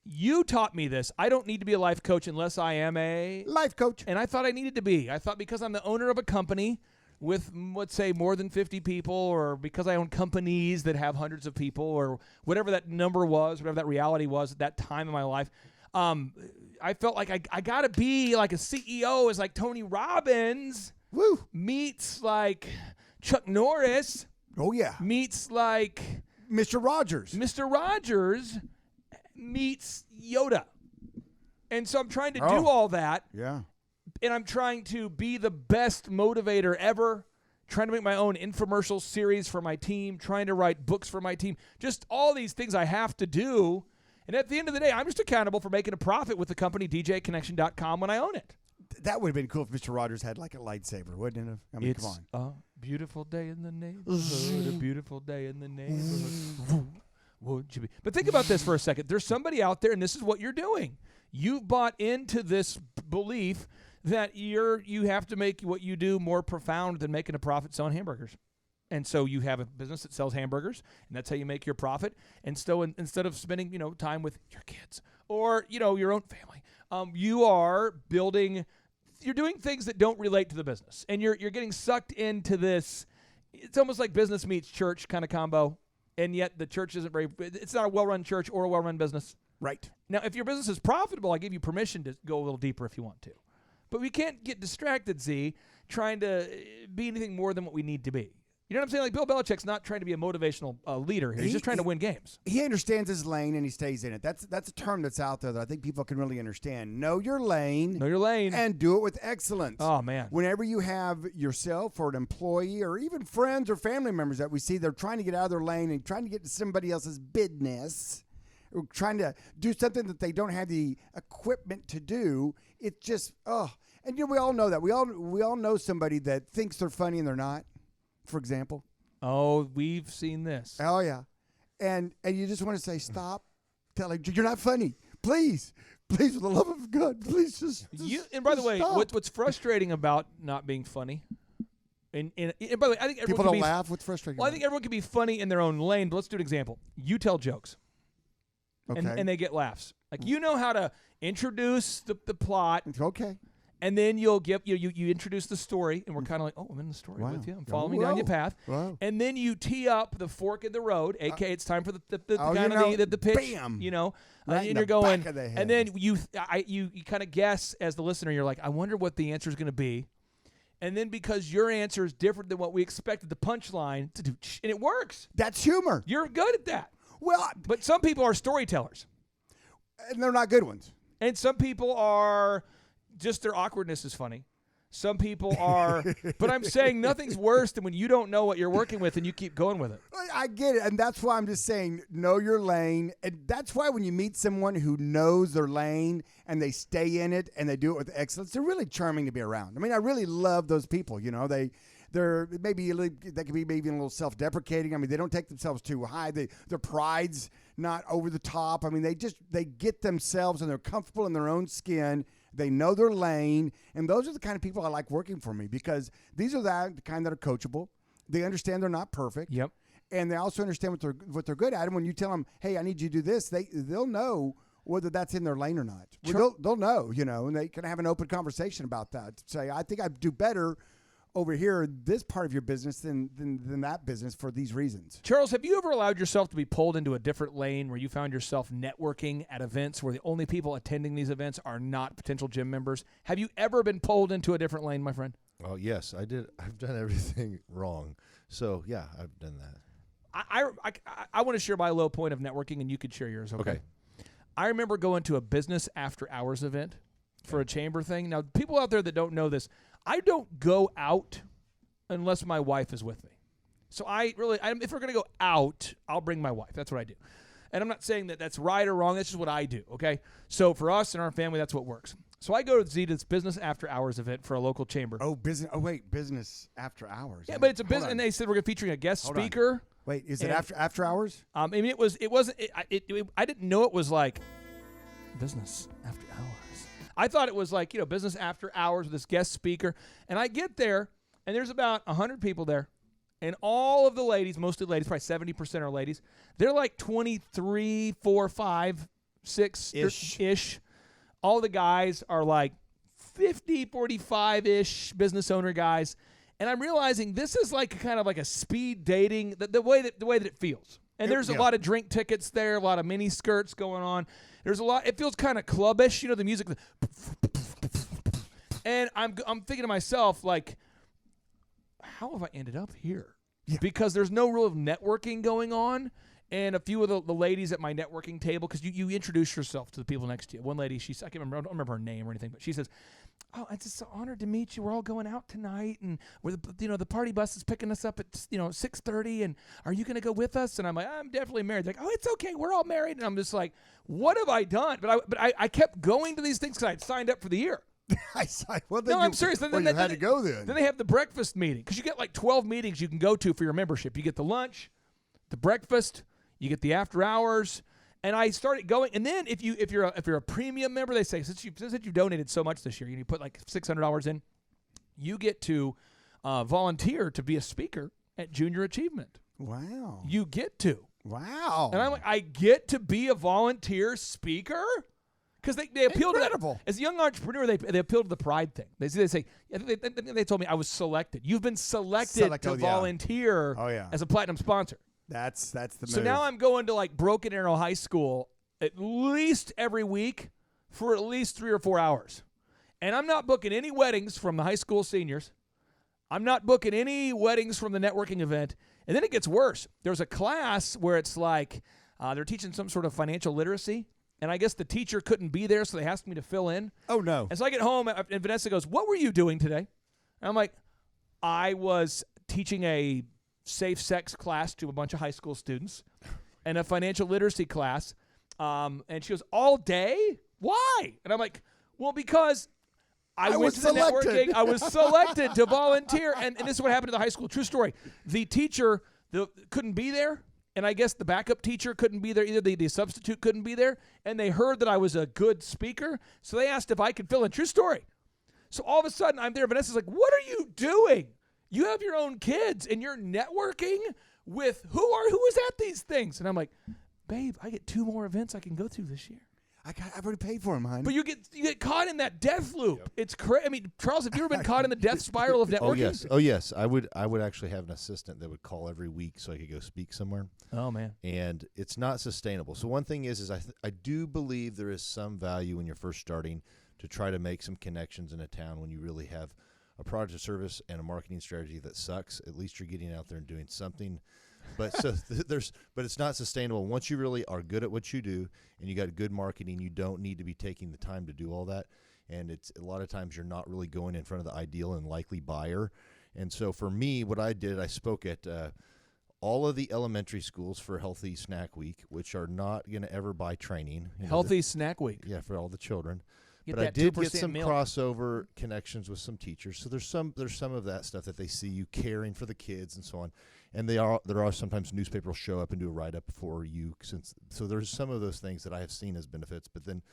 you taught me this. I don't need to be a life coach unless I am a life coach. And I thought I needed to be. I thought because I'm the owner of a company with, let's say, more than 50 people, or because I own companies that have hundreds of people, or whatever that number was, whatever that reality was at that time in my life, I felt like I got to be like a CEO as like Tony Robbins. Woo. Meets like Chuck Norris. Oh, yeah. Meets like Mr. Rogers. Mr. Rogers meets Yoda. And so I'm trying to do all that. Yeah. And I'm trying to be the best motivator ever. Trying to make my own infomercial series for my team. Trying to write books for my team. Just all these things I have to do. And at the end of the day, I'm just accountable for making a profit with the company DJConnection.com when I own it. That would have been cool if Mr. Rogers had like a lightsaber, wouldn't it? I mean, it's come on. A beautiful day in the neighborhood. A beautiful day in the neighborhood. Would you be? But think about this for a second. There's somebody out there, and this is what you're doing. You've bought into this belief that you have to make what you do more profound than making a profit selling hamburgers. And so you have a business that sells hamburgers, and that's how you make your profit. And so instead of spending, time with your kids or, your own family, you are building. You're doing things that don't relate to the business, and you're getting sucked into this. It's almost like business meets church kind of combo, and yet the church isn't it's not a well-run church or a well-run business. Right. Now, if your business is profitable, I give you permission to go a little deeper if you want to. But we can't get distracted, Z, trying to be anything more than what we need to be. You know what I'm saying? Like Bill Belichick's not trying to be a motivational leader here. He's just trying to win games. He understands his lane and he stays in it. That's a term that's out there that I think people can really understand. Know your lane. Know your lane. And do it with excellence. Oh, man. Whenever you have yourself or an employee or even friends or family members that we see, they're trying to get out of their lane and trying to get to somebody else's business, or trying to do something that they don't have the equipment to do, it's just, And we all know that. We all know somebody that thinks they're funny and they're not. for example. Oh, we've seen this. Oh yeah, and you just want to say stop. Tell her you're not funny. Please, for the love of God, please just and by the way, stop. what's frustrating about not being funny? And by the way, I think people don't laugh. What's frustrating? Well, I think everyone can be funny in their own lane. But let's do an example. You tell jokes, and they get laughs. Like you know how to introduce the plot. Okay. And then you'll give you introduce the story, and we're kind of like, oh, I'm in the story with you. I'm following down your path. Wow. And then you tee up the fork in the road, aka it's time for the pitch. Bam. And you're going, and then you kind of guess as the listener. You're like, I wonder what the answer is going to be. And then because your answer is different than what we expected, the punchline, and it works. That's humor. You're good at that. Well, but some people are storytellers, and they're not good ones. And some people are. Just their awkwardness is funny. Some people are, but I'm saying nothing's worse than when you don't know what you're working with and you keep going with it. I get it, and that's why I'm just saying know your lane, and that's why when you meet someone who knows their lane and they stay in it and they do it with excellence, they're really charming to be around. I mean, I really love those people. They're maybe they can be maybe a little self-deprecating. I mean, they don't take themselves too high. Their pride's not over the top. I mean, they get themselves and they're comfortable in their own skin. They know their lane, and those are the kind of people I like working for me because these are the kind that are coachable. They understand they're not perfect. Yep. And they also understand what they're good at. And when you tell them, "Hey, I need you to do this," they'll know whether that's in their lane or not. Well, they'll know, and they can have an open conversation about that. Say, I think I do better over here this part of your business than that business for these reasons. Charles, have you ever allowed yourself to be pulled into a different lane where you found yourself networking at events where the only people attending these events are not potential gym members? Have you ever been pulled into a different lane, my friend? Oh, yes, I did. I've done everything wrong. So, yeah, I've done that. I want to share my low point of networking, and you could share yours, okay? I remember going to a business after hours event for a chamber thing. Now, people out there that don't know this, I don't go out unless my wife is with me. So if we're going to go out, I'll bring my wife. That's what I do. And I'm not saying that that's right or wrong. That's just what I do, okay? So for us and our family, that's what works. So I go to Zeta's business after hours event for a local chamber. Oh, business. Oh, wait, business after hours. Yeah, but it's a business, and they said we're featuring a guest speaker. Wait, is it after hours? I mean, it wasn't. I didn't know it was like business after hours. I thought it was like, business after hours with this guest speaker. And I get there, and there's about 100 people there. And all of the ladies, mostly ladies, probably 70% are ladies, they're like 23, 4, 5, 6-ish. All the guys are like 50, 45-ish business owner guys. And I'm realizing this is like kind of like a speed dating, the way that it feels. And there's a lot of drink tickets there, a lot of mini skirts going on. There's a lot. It feels kind of clubbish, the music. And I'm thinking to myself, like, how have I ended up here? Yeah. Because there's no real networking going on. And a few of the ladies at my networking table, because you introduce yourself to the people next to you. One lady, I don't remember her name or anything, but she says, "Oh, it's just so honored to meet you. We're all going out tonight, and the party bus is picking us up at 6:30. And are you going to go with us?" And I'm like, "I'm definitely married." They're like, "Oh, it's okay. We're all married." And I'm just like, "What have I done?" But I kept going to these things because I'd signed up for the year. I'm serious. Then you had to go then. Then they have the breakfast meeting because you get like 12 meetings you can go to for your membership. You get the lunch, the breakfast, you get the after hours. And I started going, and then if you're a premium member, they say since you've donated so much this year, you put like $600 in, you get to volunteer to be a speaker at Junior Achievement. Wow! You get to. Wow! And I'm like, I get to be a volunteer speaker because they appeal to that. As a young entrepreneur, they appeal to the pride thing. They say they told me I was selected. You've been selected to volunteer as a platinum sponsor. That's the move. So now I'm going to like Broken Arrow High School at least every week for at least 3 or 4 hours. And I'm not booking any weddings from the high school seniors. I'm not booking any weddings from the networking event. And then it gets worse. There's a class where it's like they're teaching some sort of financial literacy. And I guess the teacher couldn't be there, so they asked me to fill in. Oh, no. And so I get home, and Vanessa goes, "What were you doing today?" And I'm like, "I was teaching a safe sex class to a bunch of high school students and a financial literacy class." And she goes, "All day? Why?" And I'm like, "Well, because I went to the networking. I was selected to volunteer, and this is what happened to the high school. True story. The teacher couldn't be there, and I guess the backup teacher couldn't be there either. The substitute couldn't be there, and they heard that I was a good speaker, so they asked if I could fill in. True story. So all of a sudden, I'm there. Vanessa's like, what are you doing? You have your own kids, and you're networking with who is at these things? And I'm like, babe, I get 2 more events I can go to this year. I've already paid for them, honey. But you get caught in that death loop. Yep. It's crazy. I mean, Charles, have you ever been caught in the death spiral of networking? Oh yes. I would actually have an assistant that would call every week so I could go speak somewhere. Oh man. And it's not sustainable. So one thing is I do believe there is some value when you're first starting to try to make some connections in a town when you really have a product or service and a marketing strategy that sucks. At least you're getting out there and doing something. But but it's not sustainable. Once you really are good at what you do and you got good marketing, you don't need to be taking the time to do all that. And it's a lot of times you're not really going in front of the ideal and likely buyer. And so for me, what I did, I spoke at all of the elementary schools for Healthy Snack Week, which are not going to ever buy training. Healthy Snack Week. Yeah, for all the children. But I did get some milk. crossover connections with some teachers. So there's some of that stuff that they see you caring for the kids and so on. And there are sometimes newspapers will show up and do a write-up for you. So there's some of those things that I have seen as benefits. But then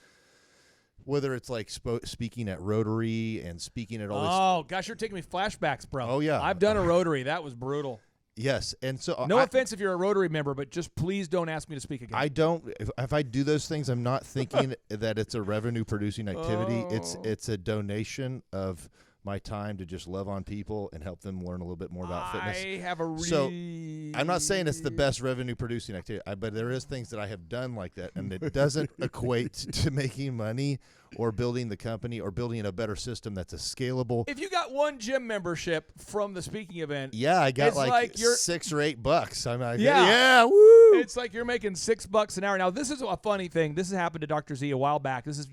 whether it's like speaking at Rotary and speaking at all this. Oh, gosh, you're taking me flashbacks, bro. Oh, yeah. I've done a Rotary. That was brutal. Yes, and so no offense if you're a Rotary member, but just please don't ask me to speak again. I don't. If I do those things, I'm not thinking that it's a revenue-producing activity. It's a donation of my time to just love on people and help them learn a little bit more about fitness. So I'm not saying it's the best revenue-producing activity, but there is things that I have done like that, and it doesn't equate to making money or building the company or building a better system that's a scalable. If you got one gym membership from the speaking event, yeah, I got like $6 or $8. I'm like, yeah, woo! It's like you're making $6 an hour. Now, this is a funny thing. This has happened to Dr. Z a while back. This is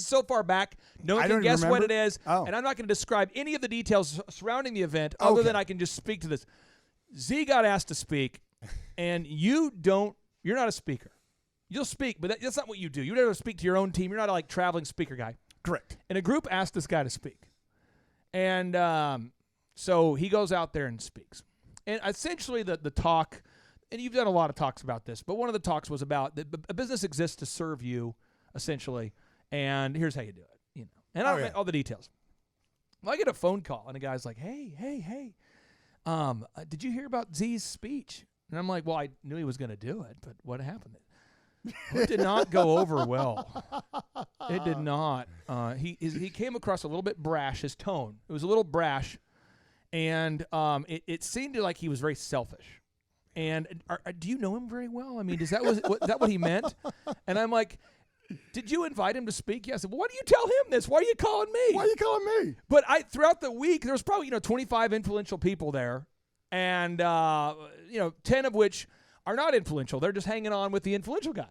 so far back, no one can guess what it is, and I'm not going to describe any of the details surrounding the event other than I can just speak to this. Z got asked to speak, and you're not a speaker. You'll speak, but that's not what you do. You never speak to your own team. You're not a traveling speaker guy. Correct. And a group asked this guy to speak. And so he goes out there and speaks. And essentially the talk, and you've done a lot of talks about this, but one of the talks was about that a business exists to serve you, essentially, and here's how you do it. And I don't know all the details. Well, I get a phone call, and the guy's like, hey, did you hear about Z's speech? And I'm like, well, I knew he was going to do it, but what happened? It did not go over well. It did not. He came across a little bit brash. His tone, it was a little brash, and it seemed like he was very selfish. And do you know him very well? I mean, is that what he meant? And I'm like, did you invite him to speak? Yeah. I said, well, why do you tell him this? Why are you calling me? Why are you calling me? But throughout the week, there was probably 25 influential people there, and 10 of which are not influential. They're just hanging on with the influential guy.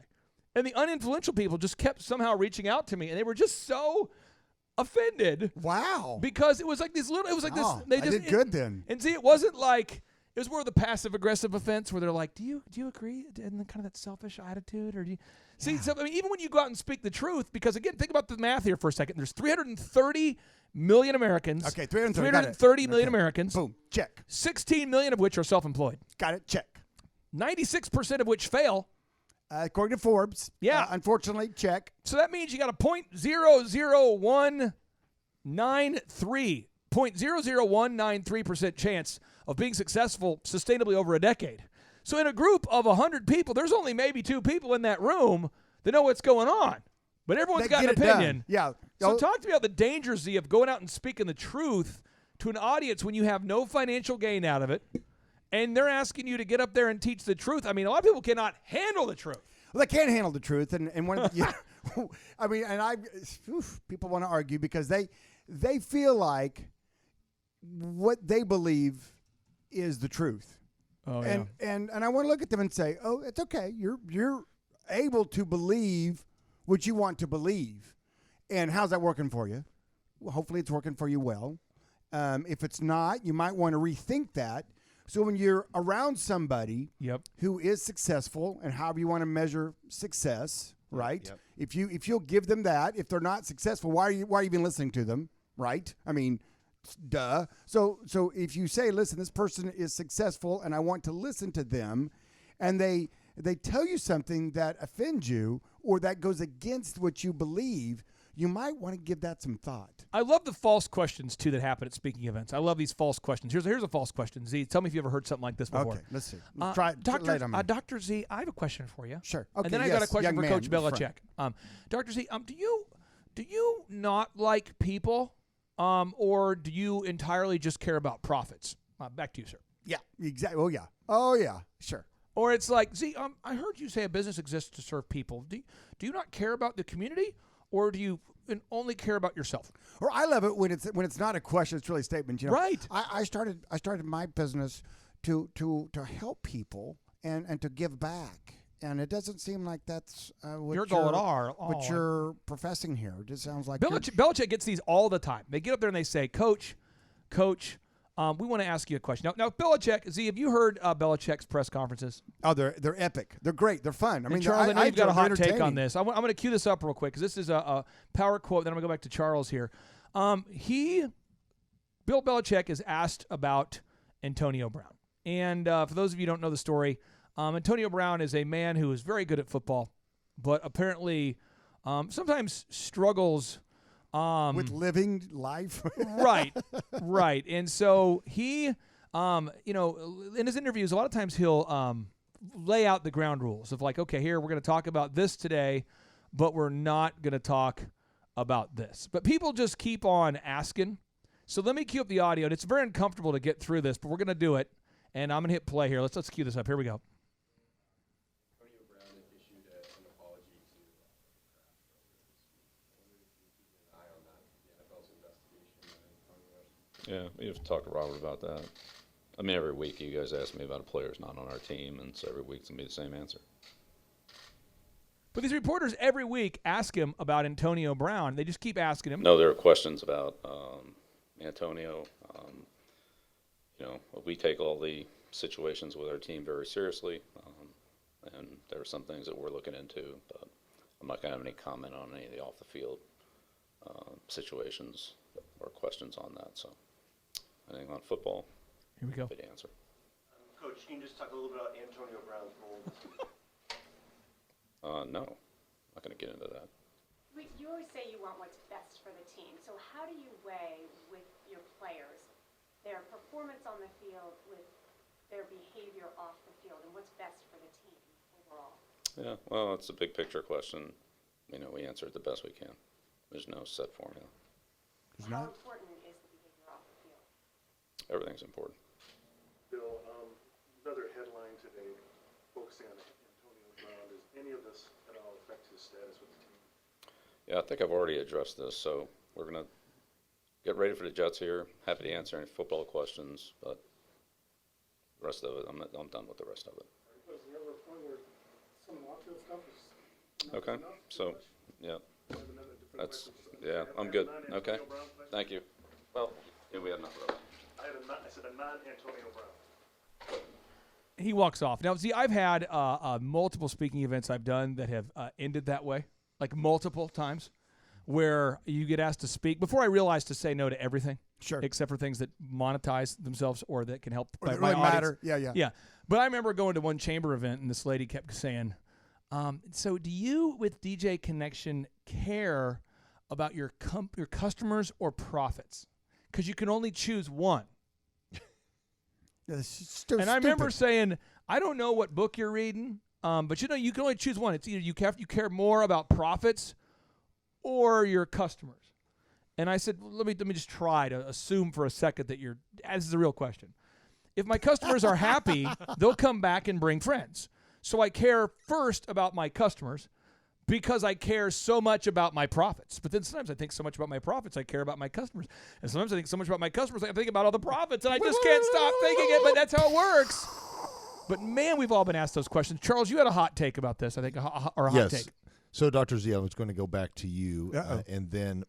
And the uninfluential people just kept somehow reaching out to me, and they were just so offended. Kind because it was like this little, it was like this. They did good then. And see, it wasn't like, it was more of the passive-aggressive offense where they're like, do you agree? And kind of that selfish attitude? Or do you see, so, I mean, even when you go out and speak the truth, because again, think about the math here for a second. There's 330 million Americans. Okay, 330. 330 million Americans. Boom, check. 16 million of which are self-employed. Got it, check. 96% of which fail. According to Forbes. Yeah. Unfortunately, check. So that means you got a 0.00193% chance of being successful sustainably over a decade. So in a group of 100 people, there's only maybe 2 people in that room that know what's going on. But everyone's got an opinion. Yeah. So talk to me about the dangers, Z, of going out and speaking the truth to an audience when you have no financial gain out of it. And they're asking you to get up there and teach the truth. I mean, a lot of people cannot handle the truth. Well, they can't handle the truth, and one of the, I mean, and people want to argue because they feel like what they believe is the truth. Oh, and I want to look at them and say, oh, it's okay. You're able to believe what you want to believe, and how's that working for you? Well, hopefully, it's working for you well. If it's not, you might want to rethink that. So when you're around somebody who is successful, and however you want to measure success, right? Yep. If you'll give them that, if they're not successful, why are you even listening to them? right? I mean, duh. So if you say, listen, this person is successful and I want to listen to them, and they tell you something that offends you or that goes against what you believe, you might want to give that some thought. I love the false questions, too, that happen at speaking events. I love these false questions. Here's a false question. Z, tell me if you ever heard something like this before. Okay, let's see. Dr. Z, I have a question for you. Sure. Okay, and then I got a question for Coach Belichick. Dr. Z, do you not like people, or do you entirely just care about profits? Back to you, sir. Yeah, exactly. Oh, yeah. Sure. Or it's like, Z, I heard you say a business exists to serve people. Do you not care about the community, or do you only care about yourself? Or I love it when it's not a question; it's really a statement. You know, right? I started my business to help people and to give back, and it doesn't seem like that's what you're professing here. It just sounds like Belichick gets these all the time. They get up there and they say, Coach. We want to ask you a question. Now, Belichick, Z, have you heard Belichick's press conferences? Oh, they're epic. They're great. They're fun. I mean, Charles, I know you've got a hot take on this. I'm going to cue this up real quick because this is a power quote. Then I'm going to go back to Charles here. Bill Belichick is asked about Antonio Brown. And for those of you who don't know the story, Antonio Brown is a man who is very good at football, but apparently sometimes struggles with living life. right. And so he, in his interviews, a lot of times he'll lay out the ground rules of like, okay, here we're going to talk about this today, but we're not going to talk about this. But people just keep on asking. So let me cue up the audio. And it's very uncomfortable to get through this, but we're going to do it. And I'm going to hit play here. Let's cue this up. Here we go. Yeah, we have to talk to Robert about that. I mean, every week you guys ask me about a player's not on our team, and so every week's going to be the same answer. But these reporters every week ask him about Antonio Brown. They just keep asking him. No, there are questions about Antonio. We take all the situations with our team very seriously, and there are some things that we're looking into, but I'm not going to have any comment on any of the off-the-field situations or questions on that, so. Anything on football? Here we go. Good answer. Coach, can you just talk a little bit about Antonio Brown's goals? No, I'm not going to get into that. You always say you want what's best for the team. So how do you weigh with your players their performance on the field with their behavior off the field, and what's best for the team overall? Yeah, well, it's a big picture question. We answer it the best we can. There's no set formula. How important is the behavior off the field? Everything's important. Bill, another headline today focusing on Antonio Brown. Does any of this at all affect his status with the team? Yeah, I think I've already addressed this, so we're going to get ready for the Jets here. Happy to answer any football questions, but the rest of it, I'm done with the rest of it. Was there ever a point where some off-field stuff is okay, so, yeah. I'm good. Okay, thank you. Well, we had enough of that. I said a non-Antonio Brown. He walks off. Now, see, I've had multiple speaking events I've done that have ended that way, like multiple times, where you get asked to speak. Before I realized to say no to everything, sure, except for things that monetize themselves or that can help or that my really audience. Matter. Yeah. But I remember going to one chamber event, and this lady kept saying, so do you, with DJ Connection, care about your customers or profits? Because you can only choose one. And I remember saying, I don't know what book you're reading, but you can only choose one. It's either you care more about profits or your customers. And I said, let me just try to assume for a second that this is a real question. If my customers are happy, they'll come back and bring friends. So I care first about my customers because I care so much about my profits. But then sometimes I think so much about my profits, I care about my customers. And sometimes I think so much about my customers, I think about all the profits, and I just can't stop thinking it, but that's how it works. But, man, we've all been asked those questions. Charles, you had a hot take about this, I think, or a hot take. So, Dr. Z, I was going to go back to you, and then,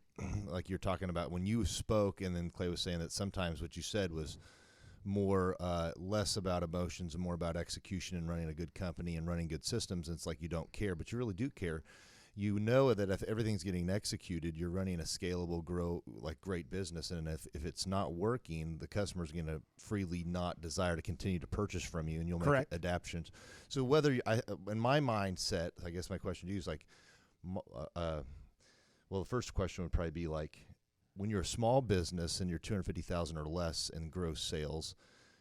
like you're talking about, when you spoke, and then Clay was saying that sometimes what you said was more less about emotions and more about execution and running a good company and running good systems. And it's like you don't care, but you really do care. you know that if everything's getting executed, you're running a scalable, great business. And if it's not working, the customer's going to freely not desire to continue to purchase from you, and you'll make adaptations. So in my mindset, I guess my question to you is like, the first question would probably be like, when you're a small business and you're $250,000 or less in gross sales,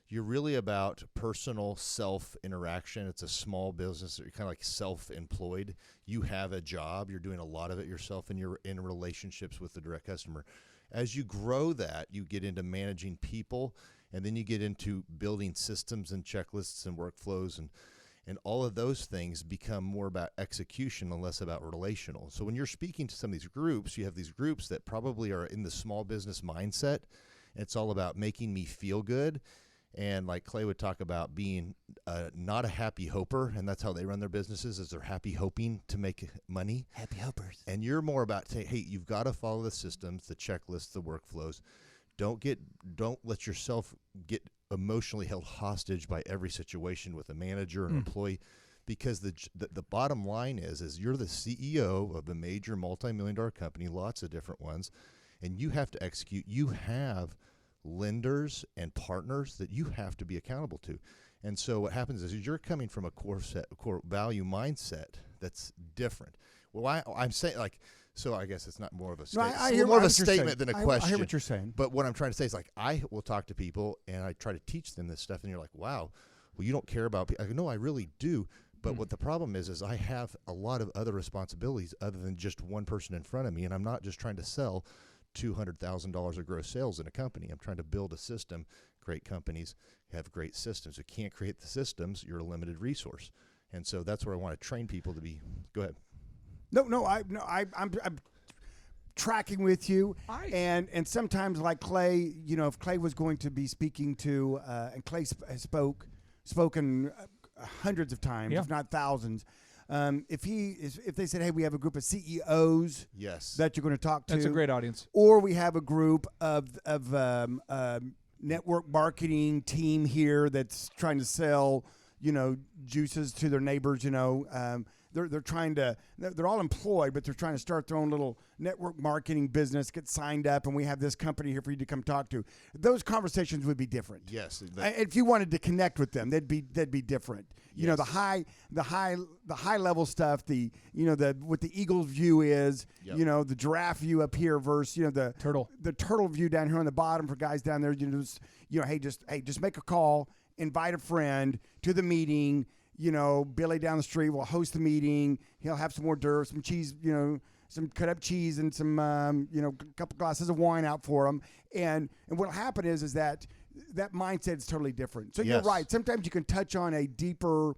you're really about personal self-interaction. It's a small business. You're kind of like self-employed. You have a job. You're doing a lot of it yourself, and you're in relationships with the direct customer. As you grow that, you get into managing people, and then you get into building systems and checklists and workflows, and all of those things become more about execution and less about relational. So when you're speaking to some of these groups, you have these groups that probably are in the small business mindset. It's all about making me feel good. And like Clay would talk about being not a happy hoper, and that's how they run their businesses, is they're happy hoping to make money. Happy hopers. And you're more about saying, hey, you've got to follow the systems, the checklists, the workflows. Don't let yourself get emotionally held hostage by every situation with a manager or an employee, because the bottom line is you're the CEO of a major multi-million-dollar company, lots of different ones, and you have to execute. You have lenders and partners that you have to be accountable to. And so what happens is you're coming from a core value mindset that's different. Well, I'm saying, like, so I guess it's not more of a statement. I hear more of a statement than a question. I hear what you're saying. But what I'm trying to say is, like, I will talk to people and I try to teach them this stuff, and you're like, wow, well, you don't care about people. I go, no, I really do. But what the problem is I have a lot of other responsibilities other than just one person in front of me, and I'm not just trying to sell $200,000 of gross sales in a company. I'm trying to build a system. Great companies have great systems. You can't create the systems. You're a limited resource. And so that's where I want to train people to be. Go ahead. I'm tracking with you. And sometimes, like Clay, if Clay was going to be speaking to, and Clay has spoken hundreds of times, if not thousands. If they said, hey, we have a group of CEOs that you're going to talk to. That's a great audience. Or we have a group of network marketing team here that's trying to sell, juices to their neighbors, They're trying to, they're all employed, but they're trying to start their own little network marketing business, get signed up, and we have this company here for you to come talk to. Those conversations would be different. Yes. If you wanted to connect with them, they'd be different. Yes. The high level stuff, what the eagle's view is, the giraffe view up here versus, the turtle view down here on the bottom for guys down there, just make a call, invite a friend to the meeting. Billy down the street will host the meeting. He'll have some hors d'oeuvres, some cheese, some cut up cheese and some, a couple glasses of wine out for them. And what'll happen is that mindset is totally different. So you're right. Sometimes you can touch on a deeper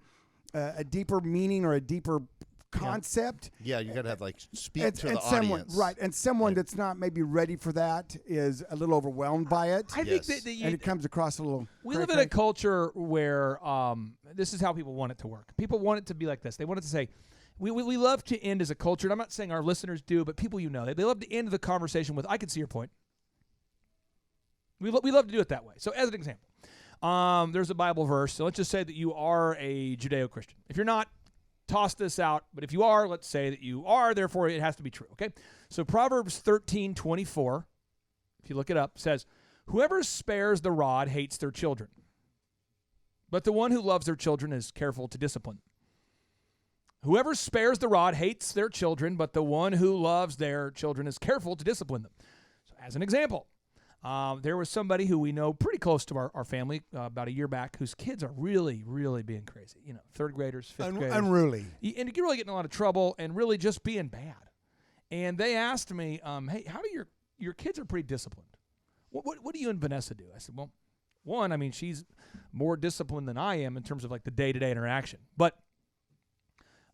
meaning or a deeper concept. Yeah, you got to have speak to the audience. Right. And someone that's not maybe ready for that is a little overwhelmed by it. I think and it comes across a little. We live in a culture where this is how people want it to work. People want it to be like this. They want it to say, we love to end as a culture, and I'm not saying our listeners do, but people they love to end the conversation with, I can see your point. We love to do it that way. So as an example, there's a Bible verse. So let's just say that you are a Judeo-Christian. If you're not, toss this out, but if you are, let's say that you are, therefore it has to be true, okay? So Proverbs 13:24, if you look it up, says, whoever spares the rod hates their children, but the one who loves their children is careful to discipline. Whoever spares the rod hates their children, but the one who loves their children is careful to discipline them. So as an example, there was somebody who we know pretty close to our family about a year back whose kids are really, really being crazy. Third graders, fifth graders. Unruly. And you're really getting in a lot of trouble and really just being bad. And they asked me, hey, how do your kids are pretty disciplined. What do you and Vanessa do? I said, well, one, she's more disciplined than I am in terms of the day-to-day interaction. But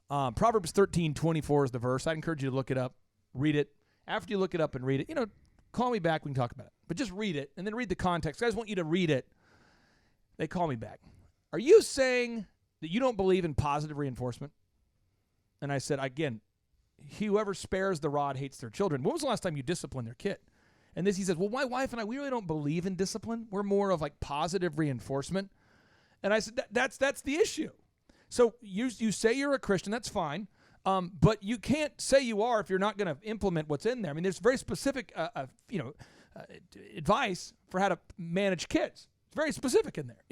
Proverbs 13:24 is the verse. I'd encourage you to look it up, read it. After you look it up and read it, call me back. We can talk about it. But just read it and then read the context. Guys want you to read it. They call me back. Are you saying that you don't believe in positive reinforcement? And I said, again, whoever spares the rod hates their children. When was the last time you disciplined their kid? And he says, well, my wife and I, we really don't believe in discipline. We're more of positive reinforcement. And I said, that's the issue. So you say you're a Christian. That's fine. But you can't say you are if you're not going to implement what's in there. I mean, there's very specific, advice for how to manage kids. It's very specific in there,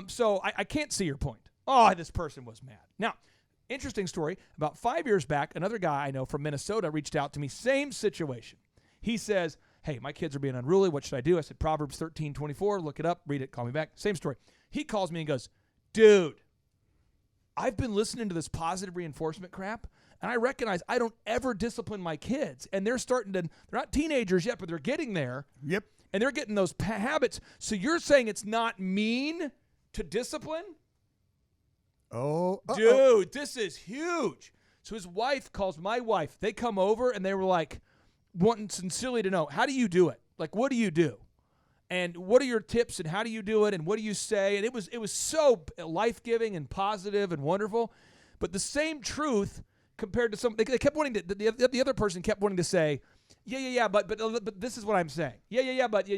So I can't see your point. Oh, this person was mad. Now, interesting story. About 5 years back, another guy I know from Minnesota reached out to me. Same situation. He says, hey, my kids are being unruly. What should I do? I said, Proverbs 13:24. Look it up. Read it. Call me back. Same story. He calls me and goes, dude, I've been listening to this positive reinforcement crap, and I recognize I don't ever discipline my kids. And they're they're not teenagers yet, but they're getting there. Yep. And they're getting those habits. So you're saying it's not mean to discipline? Oh, dude, this is huge. So his wife calls my wife. They come over and they were like wanting sincerely to know, how do you do it? Like, what do you do? And what are your tips and how do you do it? And what do you say? And it was so life-giving and positive and wonderful. But the same truth compared to they kept wanting to, the other person kept wanting to say, but this is what I'm saying. But.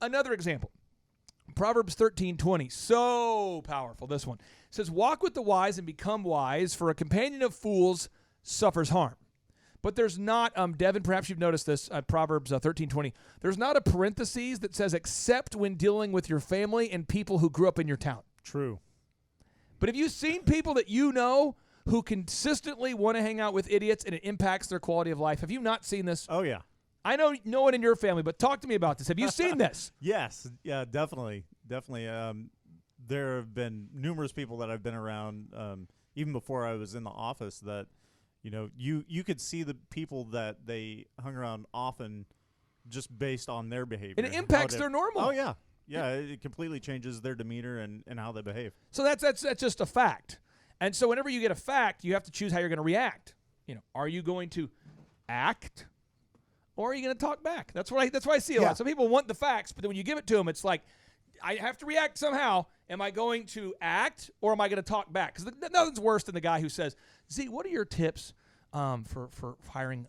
Another example. Proverbs 13:20, so powerful, this one. It says, walk with the wise and become wise, for a companion of fools suffers harm. But there's not, Devin, perhaps you've noticed this, Proverbs 13:20, there's not a parenthesis that says, except when dealing with your family and people who grew up in your town. True. But have you seen people that you know who consistently want to hang out with idiots and it impacts their quality of life? Have you not seen this? Oh, yeah. I know no one in your family, but talk to me about this. Have you seen this? Yes. Yeah, definitely. There have been numerous people that I've been around, even before I was in the office, that, you could see the people that they hung around often just based on their behavior. And it impacts their normal. Oh, yeah. Yeah, it completely changes their demeanor and how they behave. So that's just a fact. And so whenever you get a fact, you have to choose how you're going to react. Are you going to act? Or are you going to talk back? That's why I see a lot. Some people want the facts, but then when you give it to them, it's like, I have to react somehow. Am I going to act or am I going to talk back? Because nothing's worse than the guy who says, Z, what are your tips for hiring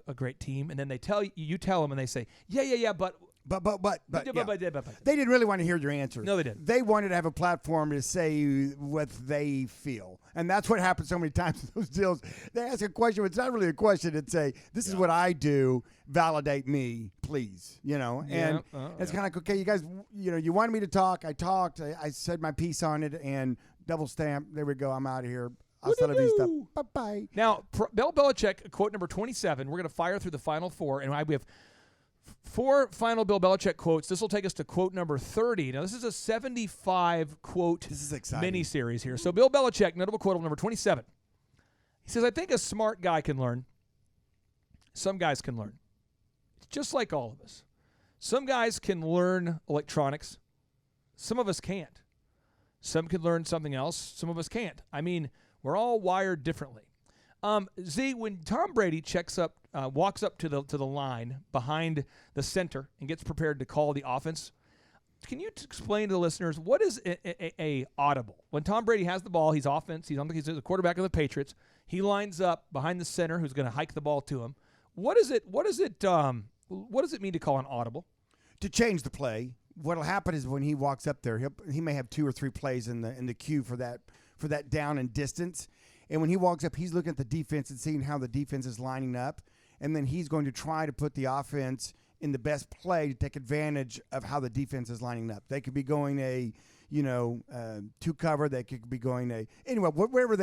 a great team? And then they tell you tell them and they say, but they didn't really want to hear your answer. No, they didn't. They wanted to have a platform to say what they feel. And that's what happens so many times in those deals. They ask a question, but it's not really a question. It's this is what I do. Validate me, please. And it's kind of like, okay, you guys, you wanted me to talk. I talked. I said my piece on it and double stamp. There we go. I'm out of here. Hasta la vista. Bye-bye. Now, Bill Belichick, quote number 27. We're going to fire through the final four. And we have 4 final Bill Belichick quotes. This will take us to quote number 30. Now, this is a 75-quote mini-series here. So, Bill Belichick, notable quote number 27. He says, I think a smart guy can learn. Some guys can learn. It's just like all of us. Some guys can learn electronics. Some of us can't. Some can learn something else. Some of us can't. I mean, we're all wired differently. Z, when Tom Brady walks up to the line behind the center and gets prepared to call the offense, can you explain to the listeners what is a audible? When Tom Brady has the ball, he's offense. He's the quarterback of the Patriots. He lines up behind the center, who's going to hike the ball to him. What does it mean to call an audible? To change the play. What'll happen is when he walks up there, he may have 2 or 3 plays in the queue for that down and distance. And when he walks up, he's looking at the defense and seeing how the defense is lining up. And then he's going to try to put the offense in the best play to take advantage of how the defense is lining up. They could be going 2 cover. They could be going anyway, wherever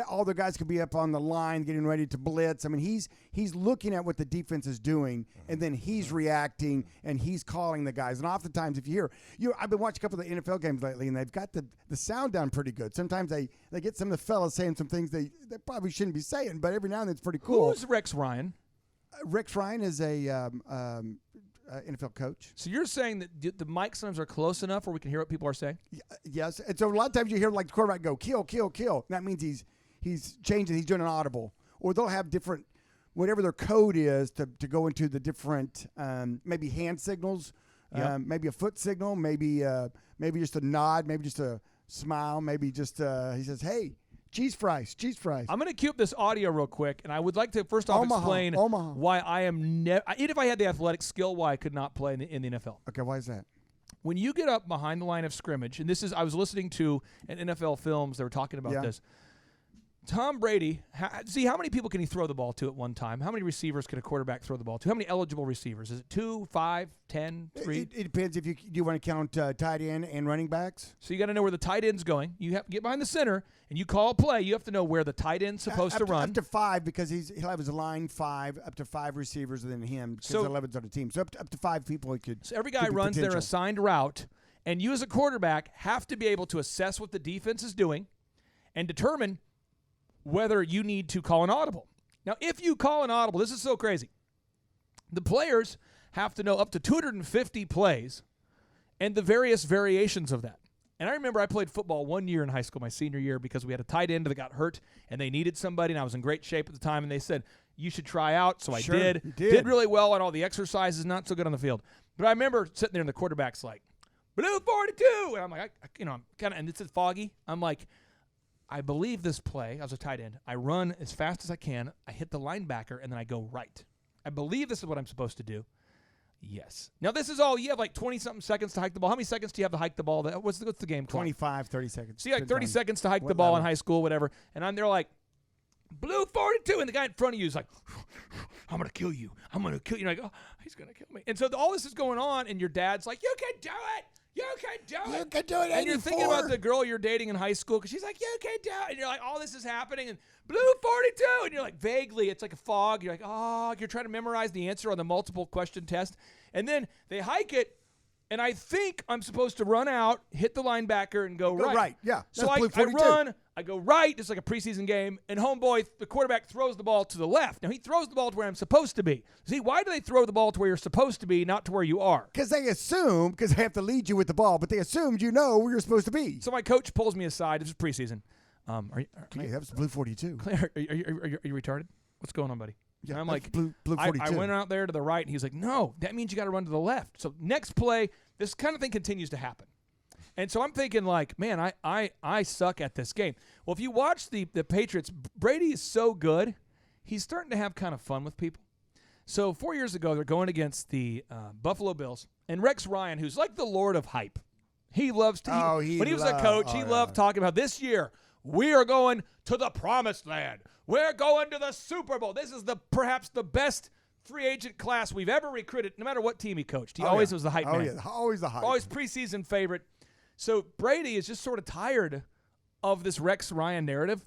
all the guys could be up on the line getting ready to blitz. I mean, he's looking at what the defense is doing, and then he's reacting, and he's calling the guys. And oftentimes, if you hear, I've been watching a couple of the NFL games lately, and they've got the sound down pretty good. Sometimes they get some of the fellas saying some things they probably shouldn't be saying, but every now and then it's pretty cool. Who's Rex Ryan? Rex Ryan is a NFL coach. So you're saying that the mic sometimes are close enough where we can hear what people are saying? Yes. And so a lot of times you hear like the quarterback go, kill, kill, kill. That means he's changing. He's doing an audible. Or they'll have different, whatever their code is to go into the different, maybe hand signals, maybe a foot signal, maybe just a nod, maybe just a smile, maybe just he says, hey, cheese fries. I'm going to cue up this audio real quick, and I would like to first off explain why I am even if I had the athletic skill, why I could not play in the NFL. Okay, why is that? When you get up behind the line of scrimmage, and I was listening to an NFL Films, they were talking about this. Tom Brady, see, how many people can he throw the ball to at one time? How many receivers can a quarterback throw the ball to? How many eligible receivers? Is it 2, 5, 10, 3? It depends if you want to count tight end and running backs. So you got to know where the tight end's going. You have to get behind the center, and you call a play. You have to know where the tight end's supposed to run. Up to 5 because he'll have his line 5, up to 5 receivers than him because 11's on the team. So up to 5 people he could. So every guy runs their assigned route, and you as a quarterback have to be able to assess what the defense is doing and determine whether you need to call an audible. Now, if you call an audible, this is so crazy. The players have to know up to 250 plays and the various variations of that. And I remember I played football 1 year in high school, my senior year, because we had a tight end that got hurt, and they needed somebody, and I was in great shape at the time, and they said, you should try out. So I did. Did really well on all the exercises, not so good on the field. But I remember sitting there, and the quarterback's like, Blue 42! And I'm like, I'm kind of, and it's foggy. I'm like, I believe this play. I was a tight end. I run as fast as I can. I hit the linebacker, and then I go right. I believe this is what I'm supposed to do. Yes. Now, this is all. You have like 20-something seconds to hike the ball. How many seconds do you have to hike the ball? What's the game clock? 25, 30 seconds. So you have 30 seconds to hike the ball in high school, whatever. And I'm there like, Blue 42. And the guy in front of you is like, I'm going to kill you. I'm going to kill you. And I go, oh, he's going to kill me. And so all this is going on, and your dad's like, you can do it. You can do it. You can do it. And you're thinking about the girl you're dating in high school because she's like, you can do it. And you're like, all this is happening. And Blue 42. And you're like, vaguely, it's like a fog. You're like, oh, you're trying to memorize the answer on the multiple question test. And then they hike it. And I think I'm supposed to run out, hit the linebacker, and go right. Right, yeah. So I run, I go right, just like a preseason game, and homeboy, the quarterback, throws the ball to the left. Now, he throws the ball to where I'm supposed to be. See, why do they throw the ball to where you're supposed to be, not to where you are? Because they assume, because they have to lead you with the ball, but they assumed you know where you're supposed to be. So my coach pulls me aside. This is preseason. Hey, that was Blue 42. Claire, are you retarded? What's going on, buddy? Yeah, and I'm like, Blue 42. I went out there to the right, and he's like, no, that means you got to run to the left. So next play, this kind of thing continues to happen. And so I'm thinking like, man, I suck at this game. Well, if you watch the Patriots, Brady is so good, he's starting to have kind of fun with people. So 4 years ago, they're going against the Buffalo Bills, and Rex Ryan, who's like the Lord of hype. He loves to. When he was a coach, he loved talking about this year, we are going to the promised land. We're going to the Super Bowl. This is perhaps the best free agent class we've ever recruited, no matter what team he coached. He always was the hype man. Oh, yeah, always the hype. Always preseason favorite. So Brady is just sort of tired of this Rex Ryan narrative.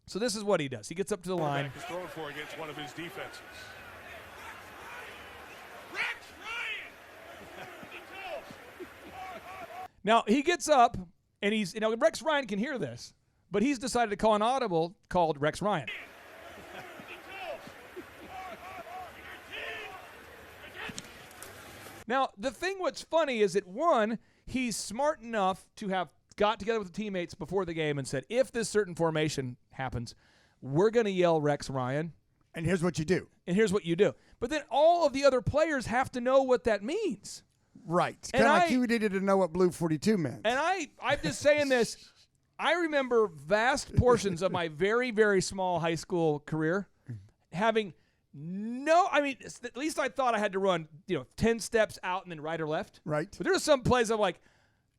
So this is what he does. He gets up to the line. Is thrown for against one of his defenses. Rex Ryan! Now, he gets up, and Rex Ryan can hear this, but he's decided to call an audible called Rex Ryan. Now, the thing what's funny is that, one, he's smart enough to have got together with the teammates before the game and said, if this certain formation happens, we're going to yell Rex Ryan. And here's what you do. And here's what you do. But then all of the other players have to know what that means. Right. Kind of like you needed to know what Blue 42 meant. And I'm just saying this. I remember vast portions of my very, very small high school career having at least I thought I had to run, 10 steps out and then right or left. Right. But there were some plays I'm like,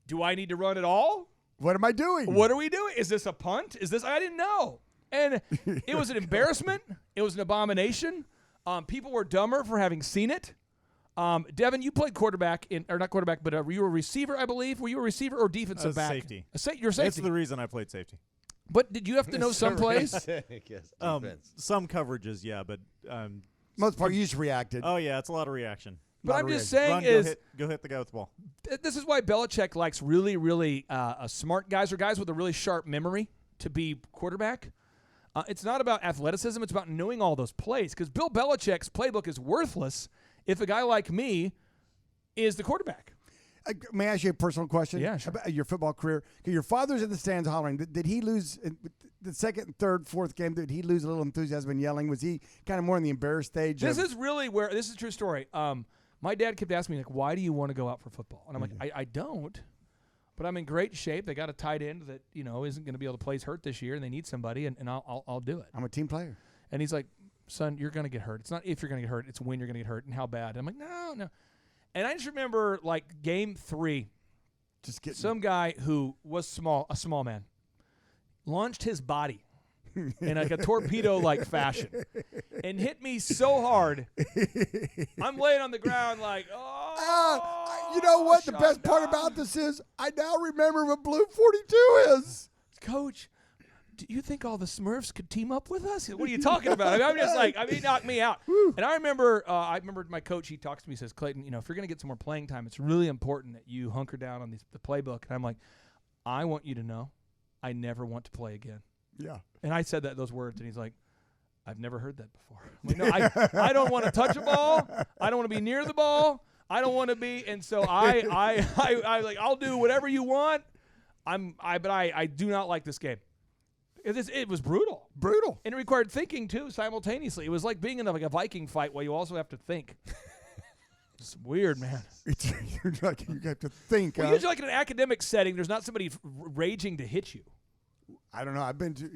do I need to run at all? What am I doing? What are we doing? Is this a punt? I didn't know. And it was an embarrassment. It was an abomination. People were dumber for having seen it. Devin, you played quarterback not quarterback, but you were a receiver, I believe. Were you a receiver or defensive back? Safety. You're safety. That's the reason I played safety. But did you have to know some plays? Some coverages, yeah, but most part you just reacted. Oh yeah, it's a lot of reaction. But I'm just saying go hit the guy with the ball. This is why Belichick likes really, really smart guys or guys with a really sharp memory to be quarterback. It's not about athleticism. It's about knowing all those plays. Because Bill Belichick's playbook is worthless if a guy like me is the quarterback. May I ask you a personal question? Yeah, sure. About your football career? Your father's in the stands hollering. Did he lose the second, third, fourth game? Did he lose a little enthusiasm and yelling? Was he kind of more in the embarrassed stage? This is a true story. My dad kept asking me, like, why do you want to go out for football? And I'm like, I don't. But I'm in great shape. They got a tight end that, isn't going to be able to play hurt this year, and they need somebody, and I'll do it. I'm a team player. And he's like, son, you're going to get hurt. It's not if you're going to get hurt. It's when you're going to get hurt and how bad. And I'm like, no. And I just remember, like, game 3, some guy who was a small man, launched his body in like a torpedo-like fashion and hit me so hard. I'm laying on the ground like, you know what? The best part about this is I now remember what Blue 42 is. Coach, do you think all the Smurfs could team up with us? What are you talking about? I'm just like, he knocked me out. And I remember my coach, he talks to me, he says, Clayton, if you're going to get some more playing time, it's really important that you hunker down on the playbook. And I'm like, I want you to know I never want to play again. Yeah. And I said those words, and he's like, I've never heard that before. I'm like, no, I don't want to touch a ball. I don't want to be near the ball. I don't want to be. And so I like, I'll do whatever you want. But I do not like this game. It was brutal. Brutal. And it required thinking, too, simultaneously. It was like being in a Viking fight where you also have to think. It's weird, man. You have to think. Well, usually like in an academic setting, there's not somebody raging to hit you. I don't know. I've been to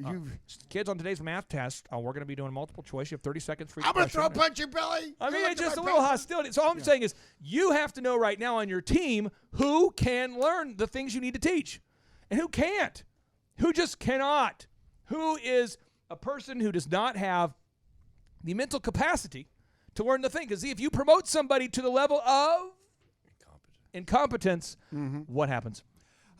kids on today's math test. We're going to be doing multiple choice. You have 30 seconds for each I'm going to question. throw punch you, Billy. I mean, it's just a little hostility. So all I'm saying is you have to know right now on your team who can learn the things you need to teach and who can't, who just cannot, who is a person who does not have the mental capacity to learn the thing. Because if you promote somebody to the level of incompetence, what happens?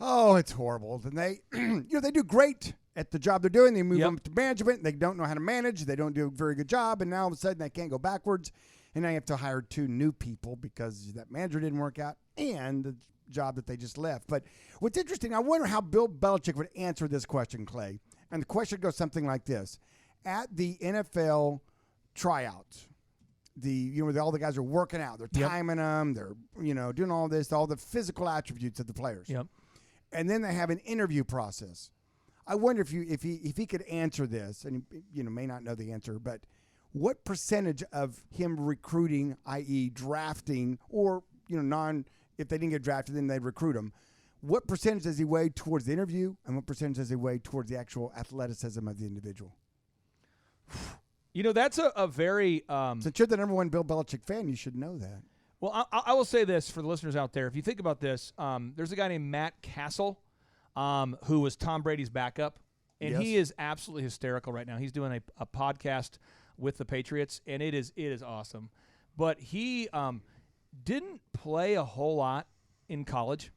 Oh, it's horrible. And they, they do great at the job they're doing. They move them to management. They don't know how to manage. They don't do a very good job. And now all of a sudden they can't go backwards. And now you have to hire 2 new people because that manager didn't work out and the job that they just left. But what's interesting, I wonder how Bill Belichick would answer this question, Clay. And the question goes something like this. At the NFL tryouts, all the guys are working out. They're timing them. They're, doing all this, all the physical attributes of the players. Yep. And then they have an interview process. I wonder if he could answer this, and he may not know the answer, but what percentage of him recruiting, i.e. drafting, or if they didn't get drafted, then they'd recruit him. What percentage does he weigh towards the interview, and what percentage does he weigh towards the actual athleticism of the individual? That's a very since you're the number one Bill Belichick fan, you should know that. Well, I will say this for the listeners out there. If you think about this, there's a guy named Matt Castle who was Tom Brady's backup, and he is absolutely hysterical right now. He's doing a podcast with the Patriots, and it is awesome. But he didn't play a whole lot in college,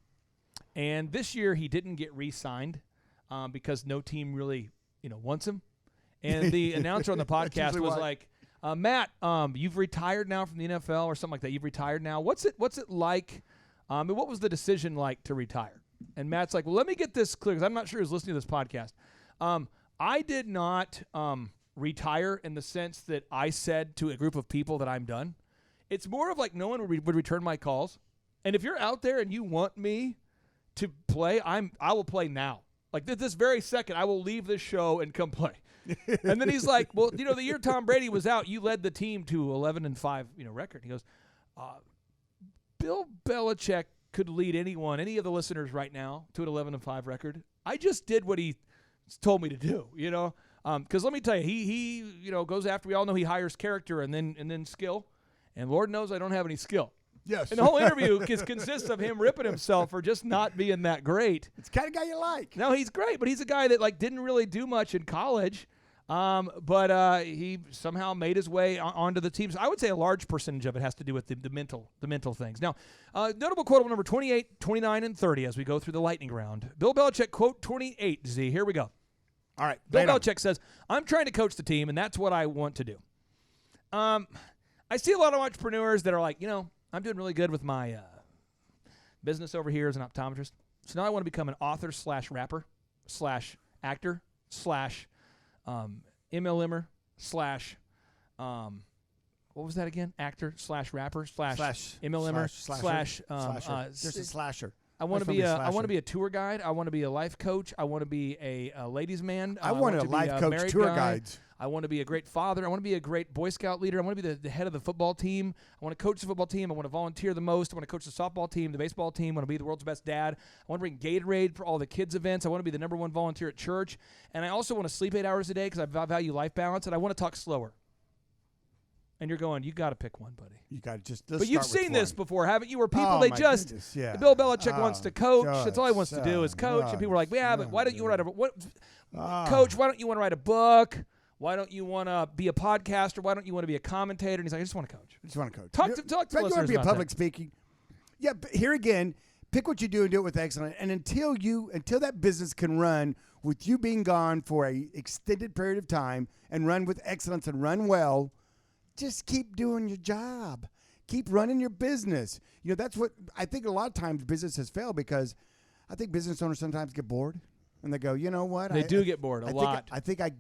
and this year he didn't get re-signed because no team really wants him. And the announcer on the podcast was like, Matt, you've retired now from the NFL or something like that. You've retired now. What's it like? What was the decision like to retire? And Matt's like, well, let me get this clear because I'm not sure who's listening to this podcast. I did not retire in the sense that I said to a group of people that I'm done. It's more of like no one would return my calls. And if you're out there and you want me to play, I will play now. Like this very second, I will leave this show and come play. And then he's like, well, the year Tom Brady was out, you led the team to 11-5, record. He goes, Bill Belichick could lead any of the listeners right now to an 11-5 record. I just did what he told me to do, because let me tell you, he goes after. We all know he hires character and then skill, and Lord knows I don't have any skill. Yes. And the whole interview consists of him ripping himself for just not being that great. It's the kind of guy you like. No, he's great, but he's a guy that didn't really do much in college, but he somehow made his way onto the teams. I would say a large percentage of it has to do with the mental things. Now, notable quotable number 28, 29, and 30 as we go through the lightning round. Bill Belichick, quote 28, Z. Here we go. All right. Bill Belichick says, I'm trying to coach the team, and that's what I want to do. I see a lot of entrepreneurs that are like, I'm doing really good with my business over here as an optometrist. So now I want to become an author / rapper / actor / MLMer / what was that again? Actor / rapper / MLMer / just a slasher. I want to be a tour guide. I want to be a life coach. I want to be a ladies' man. I want to life coach tour guides. I want to be a great father. I want to be a great Boy Scout leader. I want to be the head of the football team. I want to coach the football team. I want to volunteer the most. I want to coach the softball team, the baseball team. I want to be the world's best dad. I want to bring Gatorade for all the kids' events. I want to be the number one volunteer at church. And I also want to sleep 8 hours a day because I value life balance. And I want to talk slower. and you're going, you got to pick one, buddy. You got to just. But you've seen this before, haven't you? Where people Oh, they my just goodness, yeah. Bill Belichick wants to coach. gosh, That's all he wants to do is coach, and people are like, yeah, but why don't you write a coach? Why don't you want to write a book? Why don't you want to be a podcaster? Why don't you want to be a commentator? And he's like, I just want to coach. I just want to coach. Talk to you want listeners to be a about public that. speaking. Yeah, but here again, pick what you do and do it with excellence. And until that business can run with you being gone for a extended period of time and run with excellence and run well, just keep doing your job. Keep running your business. That's what I think a lot of times businesses fail because I think business owners sometimes get bored and they go, you know what? They do get bored a lot. I think I've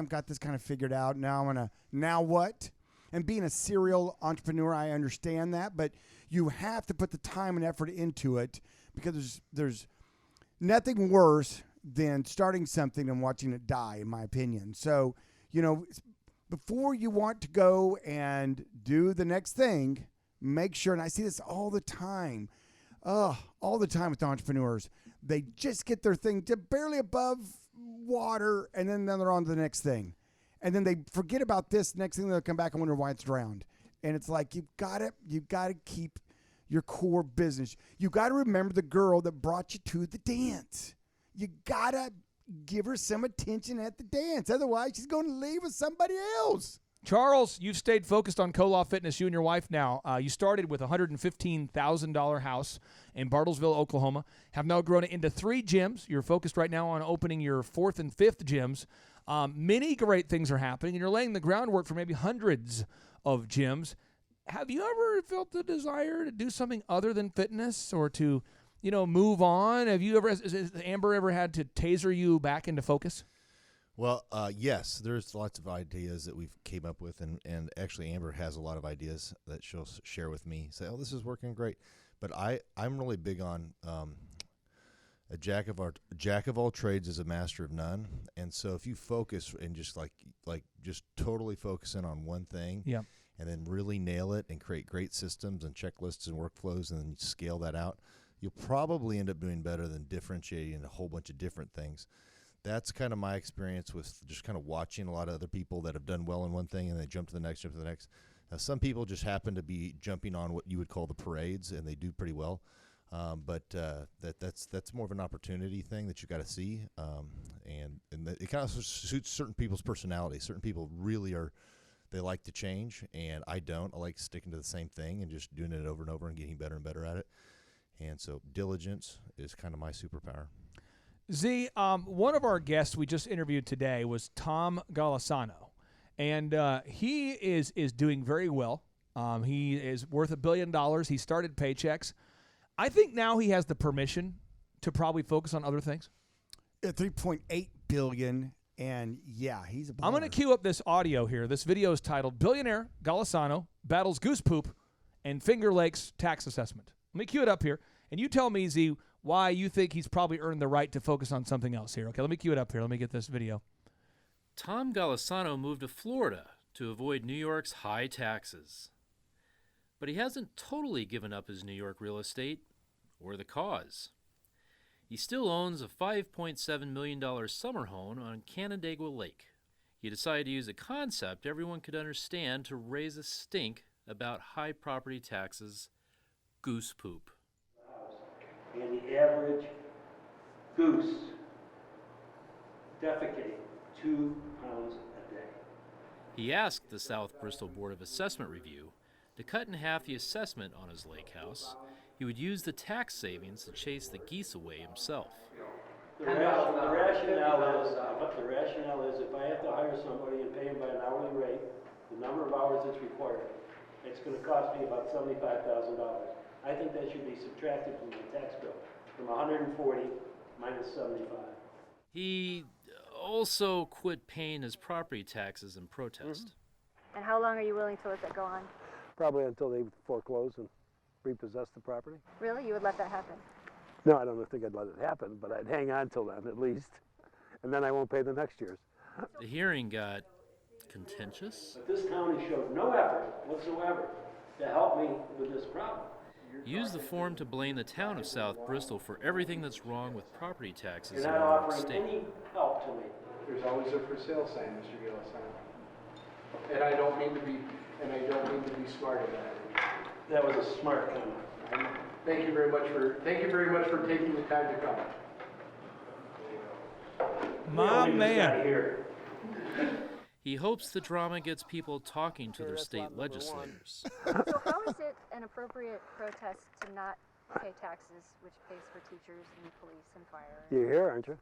got this kind of figured out. Now what? And being a serial entrepreneur, I understand that, but you have to put the time and effort into it because there's nothing worse than starting something and watching it die, in my opinion. So, before you want to go and do the next thing, make sure, and I see this all the time with entrepreneurs, they just get their thing to barely above water, and then they're on to the next thing. And then they forget about this. Next thing they'll come back and wonder why it's drowned. And it's like you've got to keep your core business. You got to remember the girl that brought you to the dance. You got to give her some attention at the dance. Otherwise, she's going to leave with somebody else. Charles, you've stayed focused on Koloff Fitness, you and your wife now. You started with a $115,000 house in Bartlesville, Oklahoma, have now grown it into 3 gyms. You're focused right now on opening your 4th and 5th gyms. Many great things are happening, and you're laying the groundwork for maybe hundreds of gyms. Have you ever felt the desire to do something other than fitness or to, move on? Have you ever, has Amber ever had to taser you back into focus? Well, yes, there's lots of ideas that we've came up with, and actually Amber has a lot of ideas that she'll share with me. Say, oh, this is working great. But I'm really big on a jack of all trades is a master of none. And so if you focus and just like just totally focus in on one thing, yeah, and then really nail it and create great systems and checklists and workflows and then scale that out, you'll probably end up doing better than differentiating a whole bunch of different things. That's kind of my experience with just kind of watching a lot of other people that have done well in one thing and they jump to the next. Now, some people just happen to be jumping on what you would call the parades, and they do pretty well. But that's more of an opportunity thing that you got to see, and it kind of suits certain people's personality. Certain people really they like to change, and I don't. I like sticking to the same thing and just doing it over and over and getting better and better at it. And so diligence is kind of my superpower. Z, one of our guests we just interviewed today was Tom Golisano, and he is doing very well. He is worth $1 billion. He started Paychecks. I think now he has the permission to probably focus on other things. $3.8 billion, and yeah, he's a baller. I'm going to cue up this audio here. This video is titled "Billionaire Golisano Battles Goose Poop and Finger Lakes Tax Assessment." Let me cue it up here, and you tell me, Z, why you think he's probably earned the right to focus on something else here. Okay, let me cue it up here. Let me get this video. Tom Golisano moved to Florida to avoid New York's high taxes. But he hasn't totally given up his New York real estate or the cause. He still owns a $5.7 million summer home on Canandaigua Lake. He decided to use a concept everyone could understand to raise a stink about high property taxes: goose poop. And the average goose defecate 2 pounds a day. He asked the South Bristol Board of Assessment Review to cut in half the assessment on his lake house. He would use the tax savings to chase the geese away himself. The rationale is if I have to hire somebody and pay him by an hourly rate, the number of hours that's required, it's going to cost me about $75,000. I think that should be subtracted from the tax bill, from 140 minus 75. He also quit paying his property taxes in protest. Mm-hmm. And how long are you willing to let that go on? Probably until they foreclose and repossess the property. Really? You would let that happen? No, I don't think I'd let it happen, but I'd hang on till then at least, and then I won't pay the next year's. The hearing got contentious. But this county showed no effort whatsoever to help me with this problem. He used the form to blame the town of South Bristol for everything that's wrong with property taxes in You're New not York offering State. any help to me. There's always a for sale sign, Mr. Golisano. And I don't mean to be and I don't mean to be smart about it. That was a smart comment. Thank you very much for taking the time to come. My man. Here. He hopes the drama gets people talking to their state legislators. So how is it an appropriate protest to not pay taxes, which pays for teachers and police and fire? You're here, aren't you?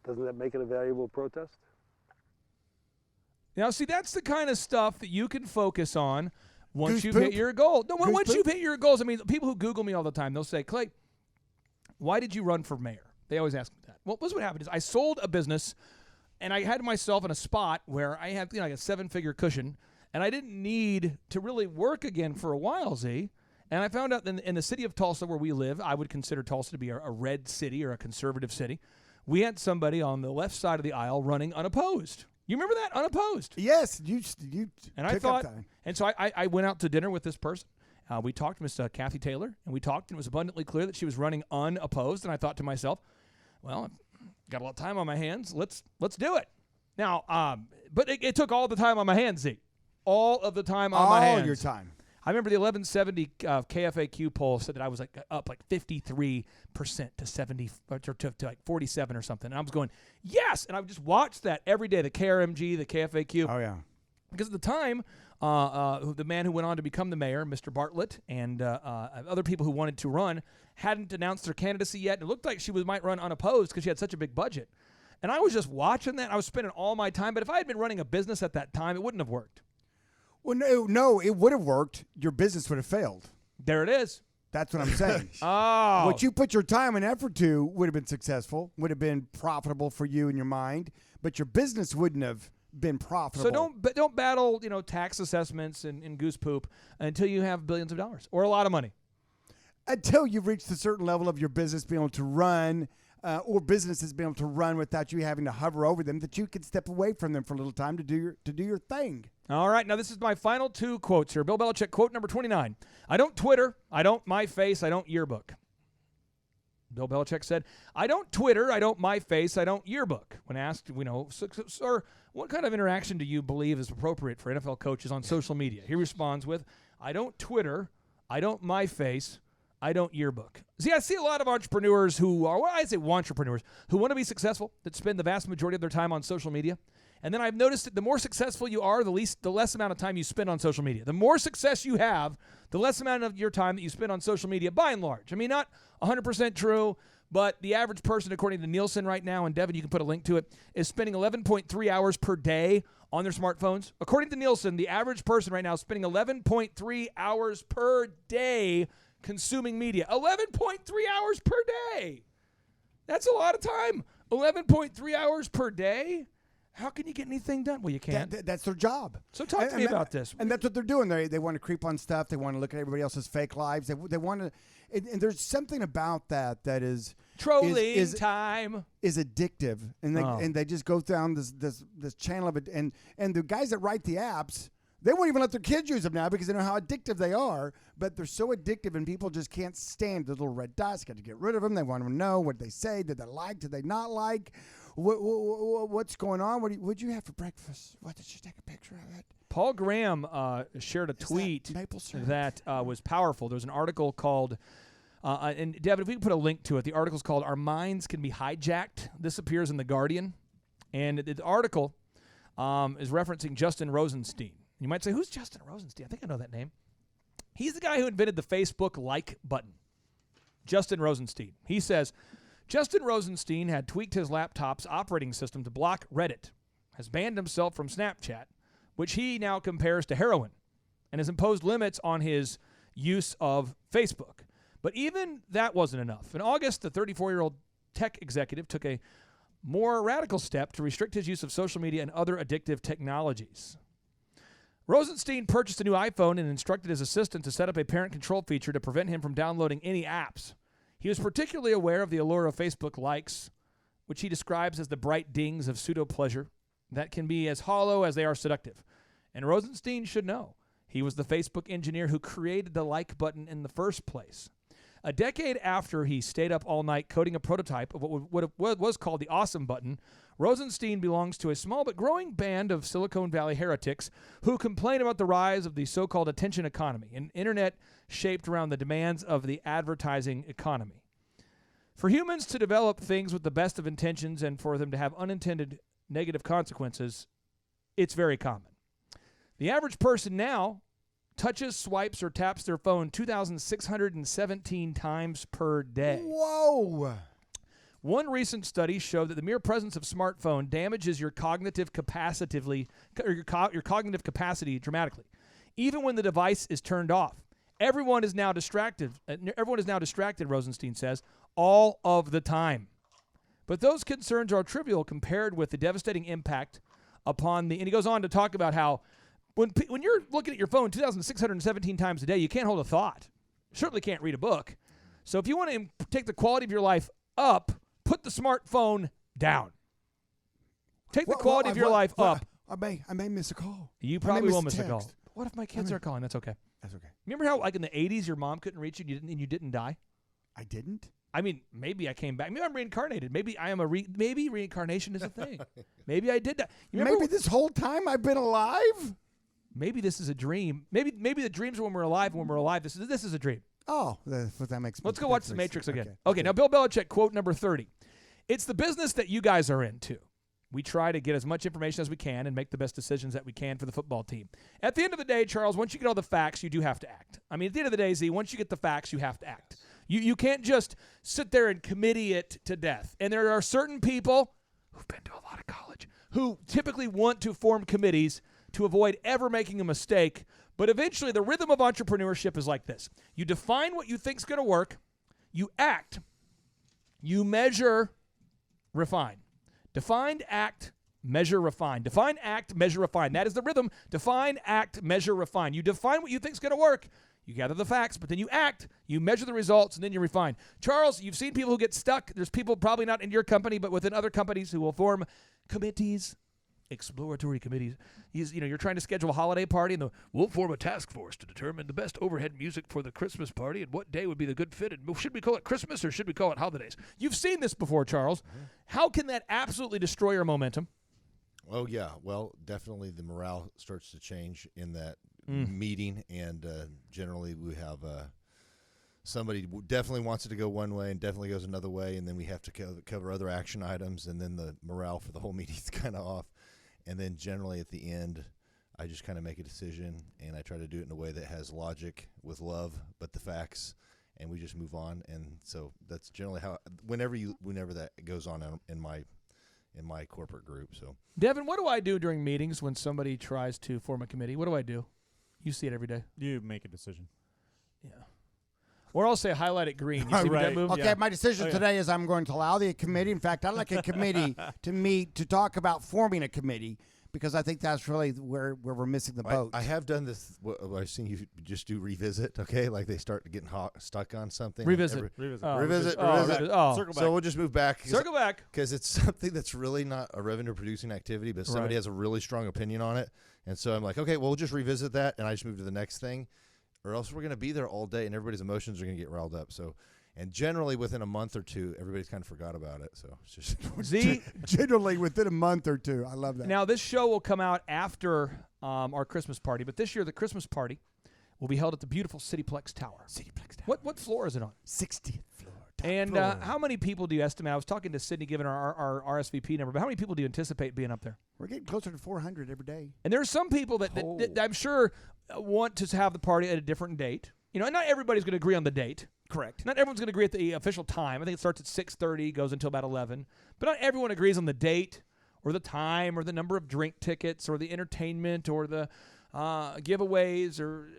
Doesn't that make it a valuable protest? Now, see, that's the kind of stuff that you can focus on once Goose you've poop? hit your goal. No, Goose once poop? you've hit your goals. I mean, people who Google me all the time, they'll say, Clay, why did you run for mayor? They always ask me that. Well, what happened is I sold a business, and I had myself in a spot where I had like a 7-figure cushion, and I didn't need to really work again for a while, Z. And I found out in the city of Tulsa where we live, I would consider Tulsa to be a red city or a conservative city. We had somebody on the left side of the aisle running unopposed. You remember that? Unopposed. Yes, you. And I thought, and so I went out to dinner with this person. We talked to Miss Kathy Taylor, and we talked, and it was abundantly clear that she was running unopposed. And I thought to myself, well, I've got a lot of time on my hands. Let's do it. Now, but it took all the time on my hands, Z. All of the time on my hands. All your time. I remember the 1170 KFAQ poll said that I was up 53% to 70 to like 47 or something. And I was going, yes! And I would just watch that every day, the KRMG, the KFAQ. Oh, yeah. Because at the time, the man who went on to become the mayor, Mr. Bartlett, and other people who wanted to run hadn't announced their candidacy yet. It looked like she might run unopposed because she had such a big budget. And I was just watching that. I was spending all my time. But if I had been running a business at that time, it wouldn't have worked. Well, no, it would have worked. Your business would have failed. There it is. That's what I'm saying. Oh. What you put your time and effort to would have been successful, would have been profitable for you in your mind, but your business wouldn't have been profitable. So don't battle, tax assessments and goose poop until you have billions of dollars or a lot of money. Until you've reached a certain level of your business being able to run, or businesses being able to run without you having to hover over them, that you can step away from them for a little time to do your thing. All right, now this is my final 2 quotes here. Bill Belichick, quote number 29. I don't Twitter, I don't MyFace, I don't yearbook. Bill Belichick said, I don't Twitter, I don't MyFace, I don't yearbook. When asked, sir, what kind of interaction do you believe is appropriate for NFL coaches on social media? He responds with, I don't Twitter, I don't MyFace, I don't yearbook. See, I see a lot of entrepreneurs who are, entrepreneurs, who want to be successful, that spend the vast majority of their time on social media. And then I've noticed that the more successful you are, the less amount of time you spend on social media. The more success you have, the less amount of your time that you spend on social media, by and large. I mean, not 100% true, but the average person, according to Nielsen right now, and Devin, you can put a link to it, is spending 11.3 hours per day on their smartphones. According to Nielsen, the average person right now is spending 11.3 hours per day consuming media. 11.3 hours per day. That's a lot of time. 11.3 hours per day? How can you get anything done? Well, you can't. That's their job. So talk to me about this. And that's what they're doing. They want to creep on stuff. They want to look at everybody else's fake lives. They want to, and there's something about that is trolling time is addictive, and they just go down this channel of it. And the guys that write the apps, they won't even let their kids use them now because they know how addictive they are. But they're so addictive, and people just can't stand the little red dots. Got to get rid of them. They want to know what they say. Did they like? Did they not like? What's going on? What'd you have for breakfast? What, did you take a picture of it? Paul Graham shared a tweet that was powerful. There was an article called, and Devin, if we can put a link to it, the article's called Our Minds Can Be Hijacked. This appears in The Guardian. And the article is referencing Justin Rosenstein. You might say, who's Justin Rosenstein? I think I know that name. He's the guy who invented the Facebook like button. Justin Rosenstein. He says, Justin Rosenstein had tweaked his laptop's operating system to block Reddit, has banned himself from Snapchat, which he now compares to heroin, and has imposed limits on his use of Facebook. But even that wasn't enough. In August, the 34-year-old tech executive took a more radical step to restrict his use of social media and other addictive technologies. Rosenstein purchased a new iPhone and instructed his assistant to set up a parent control feature to prevent him from downloading any apps. He was particularly aware of the allure of Facebook likes, which he describes as the bright dings of pseudo-pleasure that can be as hollow as they are seductive. And Rosenstein should know. He was the Facebook engineer who created the like button in the first place. A decade after he stayed up all night coding a prototype of what was called the awesome button, Rosenstein belongs to a small but growing band of Silicon Valley heretics who complain about the rise of the so-called attention economy, an internet shaped around the demands of the advertising economy. For humans to develop things with the best of intentions and for them to have unintended negative consequences, it's very common. The average person now touches, swipes, or taps their phone 2,617 times per day. Whoa! One recent study showed that the mere presence of smartphone damages your cognitive capacity dramatically, even when the device is turned off. Everyone is now distracted. Rosenstein says, all of the time. But those concerns are trivial compared with the devastating impact upon the. And he goes on to talk about how when you're looking at your phone 2,617 times a day, you can't hold a thought. You certainly can't read a book. So if you want to take the quality of your life up, put the smartphone down. Take the quality of your life up. I may miss a call. You probably will miss a call. What if my kids are calling? That's okay. That's okay. Remember how, like in the 80s, your mom couldn't reach you and you didn't die? I didn't? I mean, maybe I came back. Maybe I'm reincarnated. Maybe I am maybe reincarnation is a thing. Maybe I did that. Maybe this whole time I've been alive? Maybe this is a dream. Maybe the dreams are when we're alive. When we're alive, this is a dream. Oh, that makes. Let's go watch The Matrix again. Okay, now Bill Belichick, quote number 30. It's the business that you guys are in, too. We try to get as much information as we can and make the best decisions that we can for the football team. At the end of the day, Charles, once you get all the facts, you do have to act. I mean, at the end of the day, Z, once you get the facts, you have to act. You can't just sit there and committee it to death. And there are certain people who've been to a lot of college who typically want to form committees to avoid ever making a mistake. But eventually, the rhythm of entrepreneurship is like this. You define what you think is going to work. You act. You measure, refine. Define, act, measure, refine. Define, act, measure, refine. That is the rhythm. Define, act, measure, refine. You define what you think is going to work. You gather the facts, but then you act, you measure the results, and then you refine. Charles, you've seen people who get stuck. There's people probably not in your company, but within other companies who will form committees, exploratory committees. You're trying to schedule a holiday party, and we'll form a task force to determine the best overhead music for the Christmas party and what day would be the good fit. And should we call it Christmas or should we call it holidays? You've seen this before, Charles. How can that absolutely destroy your momentum? Oh, yeah. Well, definitely the morale starts to change in that meeting, and generally we have somebody definitely wants it to go one way and definitely goes another way, and then we have to cover other action items, and then the morale for the whole meeting is kind of off. And then generally at the end, I just kind of make a decision, and I try to do it in a way that has logic with love, but the facts, and we just move on. And so that's generally how whenever that goes on in my corporate group. So Devin, what do I do during meetings when somebody tries to form a committee? What do I do? You see it every day. You make a decision. Yeah. Or I'll say highlight it green. You see right. that move? Okay, my decision today is I'm going to allow the committee. In fact, I'd like a committee to meet to talk about forming a committee because I think that's really where we're missing the boat. I have done this. I've seen you just do revisit, okay? Like they start getting stuck on something. Revisit. Revisit. Circle back. So we'll just move back. Circle back. Because it's something that's really not a revenue-producing activity, but somebody has a really strong opinion on it. And so I'm like, okay, well, we'll just revisit that, and I just move to the next thing. Or else we're going to be there all day, and everybody's emotions are going to get riled up. So, and generally within a month or two, everybody's kind of forgot about it. So it's just generally within a month or two. I love that. Now this show will come out after our Christmas party, but this year the Christmas party will be held at the beautiful Cityplex Tower. What floor is it on? 60th floor. And how many people do you estimate? I was talking to Sydney, given our RSVP number, but how many people do you anticipate being up there? We're getting closer to 400 every day. And there's some people that I'm sure want to have the party at a different date. You know, and not everybody's going to agree on the date. Correct. Not everyone's going to agree at the official time. I think it starts at 6:30, goes until about 11. But not everyone agrees on the date or the time or the number of drink tickets or the entertainment or the giveaways or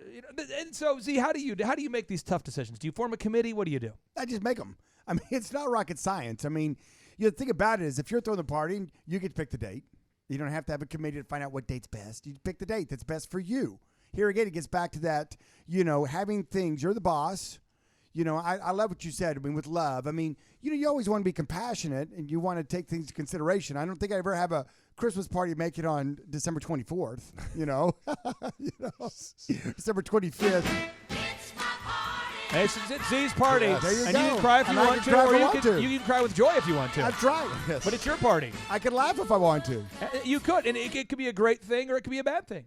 and so Z, how do you make these tough decisions? Do you form a committee? What do you do? I just make them. I mean, it's not rocket science. I mean, the thing about it is if you're throwing the party, you get to pick the date. You don't have to have a committee to find out what date's best. You pick the date that's best for you. Here again, it gets back to that, having things. You're the boss. I love what you said. I mean, with love. I mean, you always want to be compassionate and you want to take things into consideration. I don't think I ever have a Christmas party make it on December 24th, December 25th. It's my party. Hey, it's Z's party. Yes. There you and go. you can cry if And you I want can to, cry if or I you want can, to. you can cry with joy if you want to. That's right. Yes. But it's your party. I could laugh if I want to. You could, and it could be a great thing or it could be a bad thing.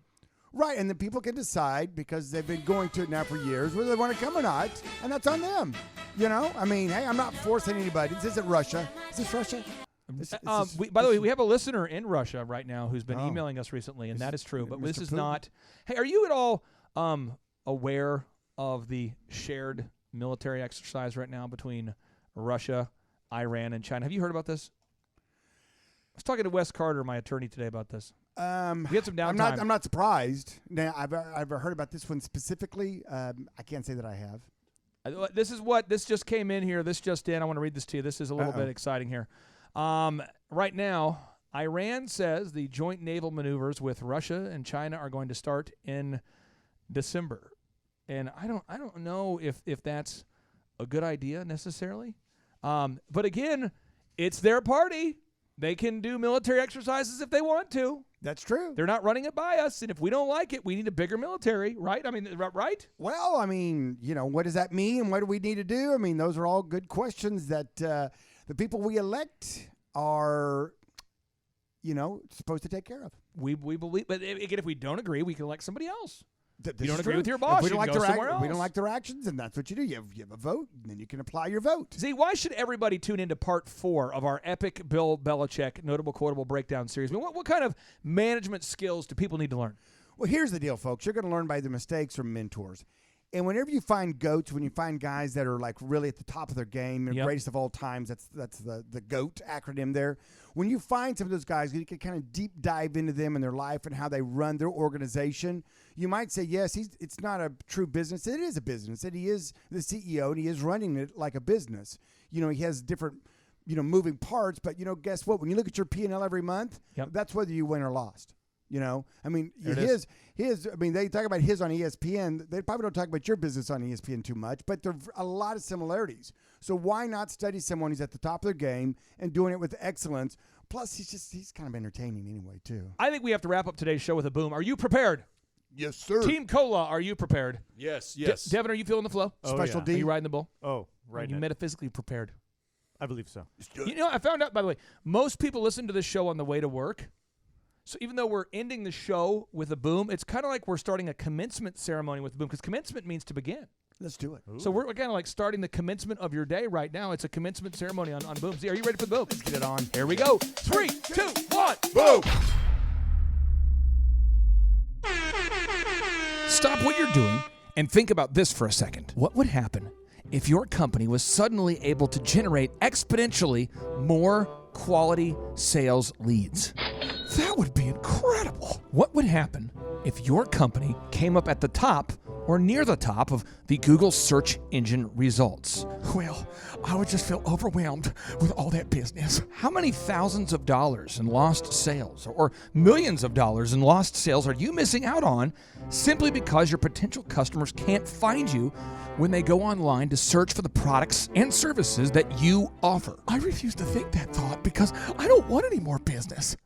Right, and then people can decide because they've been going to it now for years whether they want to come or not, and that's on them. You know, I mean, hey, I'm not forcing anybody. This isn't Russia. Is this Russia? By the way, we have a listener in Russia right now who's been emailing us recently, and that is true. But Mr. this is Putin? not. Hey, are you at all aware of the shared military exercise right now between Russia, Iran, and China? Have you heard about this? I was talking to Wes Carter, my attorney, today about this. We had some downtime. I'm not surprised. Now, I've heard about this one specifically. I can't say that I have. This just came in here. This just in. I want to read this to you. This is a little bit exciting here. Right now, Iran says the joint naval maneuvers with Russia and China are going to start in December, and I don't know if that's a good idea necessarily. But again, it's their party. They can do military exercises if they want to. That's true. They're not running it by us, and if we don't like it, we need a bigger military, right? I mean, right? Well, I mean, what does that mean, and what do we need to do? I mean, those are all good questions that the people we elect are, supposed to take care of. We believe, but again, if we don't agree, we can elect somebody else. This you don't is agree true. with your boss, If we you don't can like go their somewhere else. we don't like their actions, and that's what you do. You have a vote, and then you can apply your vote. Z, why should everybody tune into part 4 of our epic Bill Belichick Notable Quotable Breakdown series? I mean, what kind of management skills do people need to learn? Well, here's the deal, folks. You're going to learn by the mistakes or mentors. And whenever you find goats, when you find guys that are like really at the top of their game, the greatest of all times, that's the GOAT acronym there. When you find some of those guys, you can kind of deep dive into them and their life and how they run their organization. You might say, yes, it's not a true business. It is a business. And he is the CEO, and he is running it like a business. He has different, moving parts. But, guess what? When you look at your P&L every month, that's whether you win or lost. I mean, they talk about his on ESPN. They probably don't talk about your business on ESPN too much, but there are a lot of similarities. So why not study someone who's at the top of their game and doing it with excellence? Plus, he's kind of entertaining anyway, too. I think we have to wrap up today's show with a boom. Are you prepared? Yes, sir. Team Cola, are you prepared? Yes. Devin, are you feeling the flow? Special D. Are you riding the bull? Oh, right. Are you metaphysically prepared? I believe so. I found out, by the way, most people listen to this show on the way to work. So even though we're ending the show with a boom, it's kind of like we're starting a commencement ceremony with a boom, because commencement means to begin. Let's do it. So we're kind of like starting the commencement of your day right now. It's a commencement ceremony on boom. Z, are you ready for the boom? Let's get it on. Here we go. 3, 2, 1, boom! Stop what you're doing and think about this for a second. What would happen if your company was suddenly able to generate exponentially more quality sales leads? That would be incredible. What would happen if your company came up at the top or near the top of the Google search engine results? Well, I would just feel overwhelmed with all that business. How many thousands of dollars in lost sales or millions of dollars in lost sales are you missing out on simply because your potential customers can't find you when they go online to search for the products and services that you offer? I refuse to think that thought because I don't want any more business.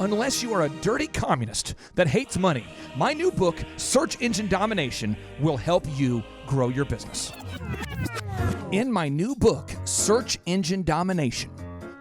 Unless you are a dirty communist that hates money, my new book, Search Engine Domination, will help you grow your business. In my new book, Search Engine Domination,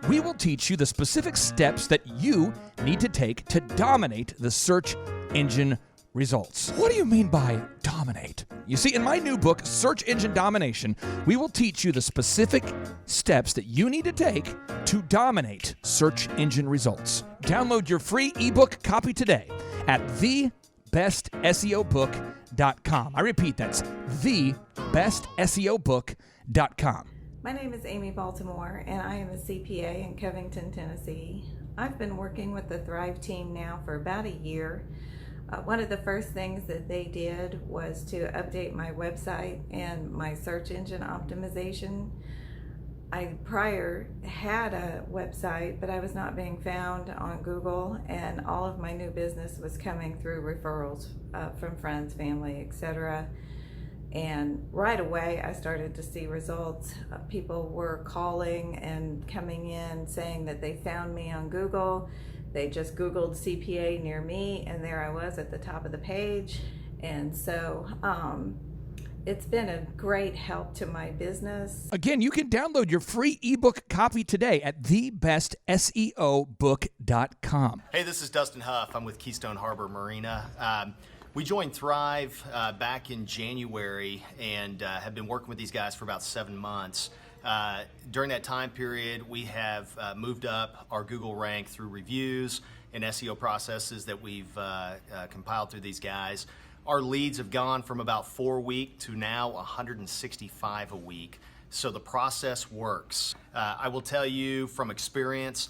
we will teach you the specific steps that you need to take to dominate the search engine results. What do you mean by dominate? You see, in my new book, Search Engine Domination, we will teach you the specific steps that you need to take to dominate search engine results. Download your free ebook copy today at thebestseobook.com. I repeat, that's thebestseobook.com. My name is Amy Baltimore, and I am a CPA in Covington, Tennessee. I've been working with the Thrive team now for about a year. One of the first things that they did was to update my website and my search engine optimization. I prior had a website, but I was not being found on Google, and all of my new business was coming through referrals from friends, family, etc. And right away, I started to see results. People were calling and coming in saying that they found me on Google. They just Googled CPA near me, and there I was at the top of the page. And so It's been a great help to my business. Again, you can download your free ebook copy today at thebestseobook.com. Hey, this is Dustin Huff. I'm with Keystone Harbor Marina. We joined Thrive back in January and have been working with these guys for about 7 months. During that time period, we have moved up our Google rank through reviews and SEO processes that we've compiled through these guys. Our leads have gone from about 4 a week to now 165 a week. So the process works. I will tell you from experience,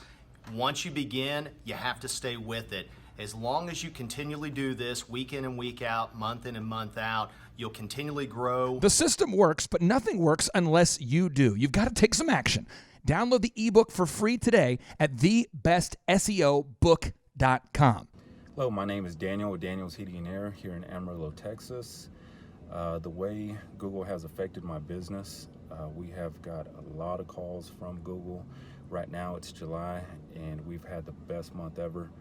once you begin, you have to stay with it. As long as you continually do this week in and week out, month in and month out, you'll continually grow. The system works, but nothing works unless you do. You've got to take some action. Download the ebook for free today at thebestseobook.com. Hello, my name is Daniel with Daniel's Heating and Air here in Amarillo, Texas. The way Google has affected my business, we have got a lot of calls from Google. Right now it's July and we've had the best month ever.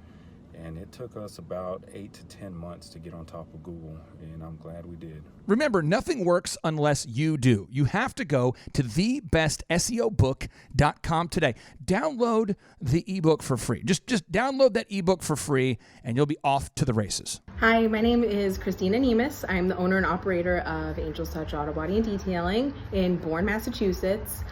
And it took us about 8 to 10 months to get on top of Google, and I'm glad we did. Remember, nothing works unless you do. You have to go to thebestseobook.com today. Download the ebook for free. Just download that ebook for free, and you'll be off to the races. Hi, my name is Christina Nemus. I'm the owner and operator of Angel's Touch Auto Body and Detailing in Bourne, Massachusetts.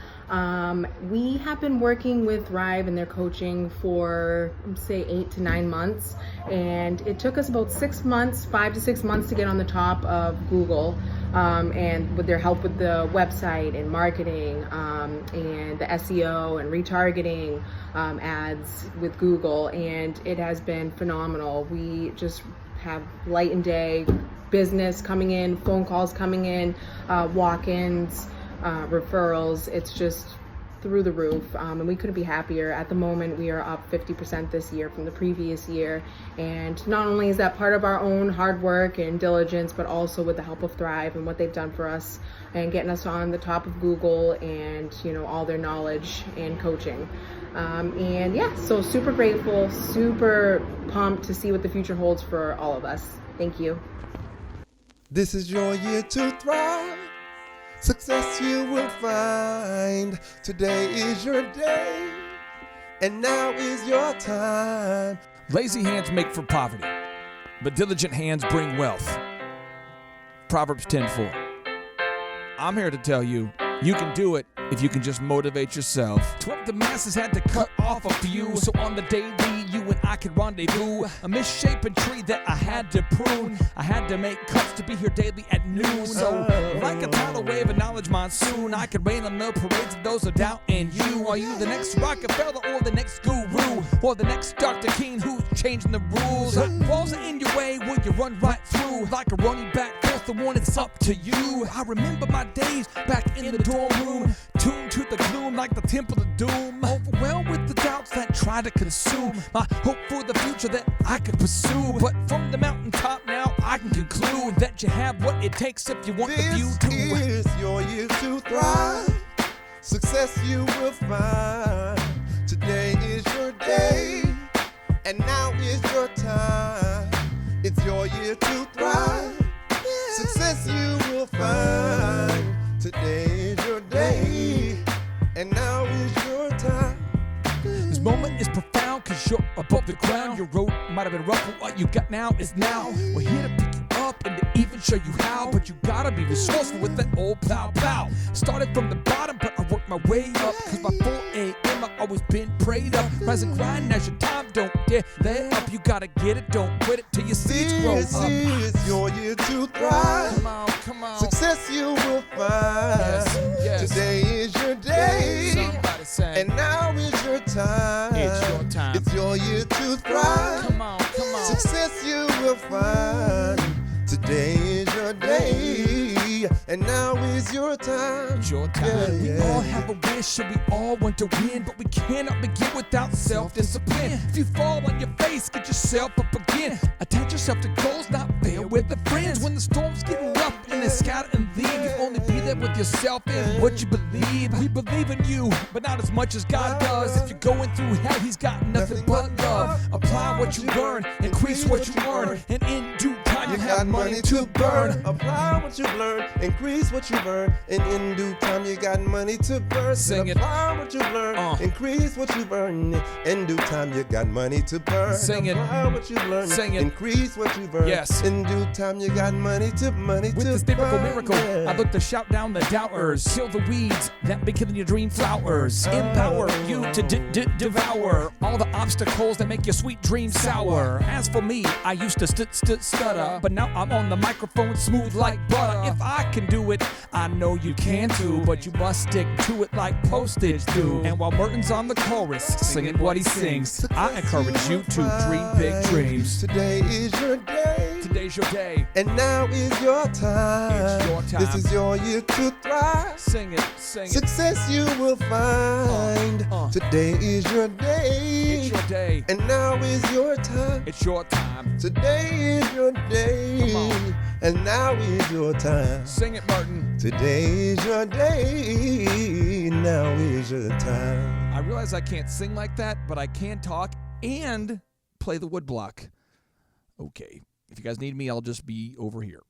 We have been working with Thrive and their coaching for, say, 8 to 9 months, and it took us about 6 months, 5 to 6 months to get on the top of Google, and with their help with the website and marketing, and the SEO and retargeting ads with Google, and it has been phenomenal. We just have light and day business coming in, phone calls coming in, walk-ins, referrals. It's just through the roof, and we couldn't be happier. At the moment, we are up 50% this year from the previous year, and not only is that part of our own hard work and diligence, but also with the help of Thrive and what they've done for us and getting us on the top of Google and, you know, all their knowledge and coaching. And yeah, so super grateful, super pumped to see what the future holds for all of us. Thank you. This is your year to thrive. Success you will find. Today is your day, and now is your time. Lazy hands make for poverty, but diligent hands bring wealth. Proverbs 10:4. I'm here to tell you, you can do it if you can just motivate yourself. 12 the masses had to cut off a few, so on the daily you and I could rendezvous. A misshapen tree that I had to prune. I had to make cuts to be here daily at noon. So like a tidal wave of knowledge monsoon, I could rain on the parades of those who doubt in you. Are you the next Rockefeller or the next guru, or the next Dr. King who's changing the rules? Walls are in your way, will you run right through? Like a running back, the one, it's up to you. I remember my days back in the dorm room, tuned to the gloom like the temple of doom, overwhelmed with the doubts that try to consume my hope for the future that I could pursue. But from the mountaintop now I can conclude that you have what it takes if you want the view to. This is your year to thrive. Success you will find. Today is your day, and now is your time. It's your year to thrive. Success you will find. Today is your day, and now is your time. This moment is profound cause you're above the ground. Your road might have been rough, but what you got now is now. We're here to pick you up and to even show you how, but you gotta be resourceful with that old plow. Started from the bottom, but I worked my way up, cause by 4 a.m. I've always been prayed up. Rise and grind as your time, don't dare let up. You gotta get it, don't quit it till your seeds grow up. This is your year to thrive. Come on. Success you will find. Yes. Today is your day. Somebody say. And now is your time. It's your time. It's your year to thrive. Come on. Success you will find. Today is your day, and now is your time. It's your time. We all have a wish and we all want to win, but we cannot begin without self-discipline. If you fall on your face, get yourself up again. Attach yourself to goals, not fail with the friends. When the storms get rough and it's scattered and leave, you only be there with yourself and what you believe. We believe in you, but not as much as God does. If you're going through hell, He's got nothing but love. Apply what you learn, increase what you earn, and in due time time you have money to burn. Apply what you've learned, increase what you've earned, and in due time you got money to burn. Sing it. Apply what you've learned, increase what you've earned, in due time you got money to burn. Sing it. Apply what you've learned, Sing it. increase what you've earned. Yes. In due time you got money to With this biblical miracle, I look to shout down the doubters, kill the weeds that be killing your dream flowers, empower you to devour all the obstacles that make your sweet dreams sour. As for me, I used to stutter, but now I'm on the microphone smooth like butter. If I can do it, I know you can too, but you must stick to it like postage do. And while Merton's on the chorus, singing what he sings, I encourage you to dream big dreams. Today is your day. Today's your day. And now is your time. It's your time. This is your year to thrive. Sing it, sing it. Success you will find. Today is your day. It's your day. And now is your time. It's your time. Today is your day. Come on. And now is your time. Sing it, Martin. Today is your day. Now is your time. I realize I can't sing like that, but I can talk and play the woodblock. Okay. If you guys need me, I'll just be over here.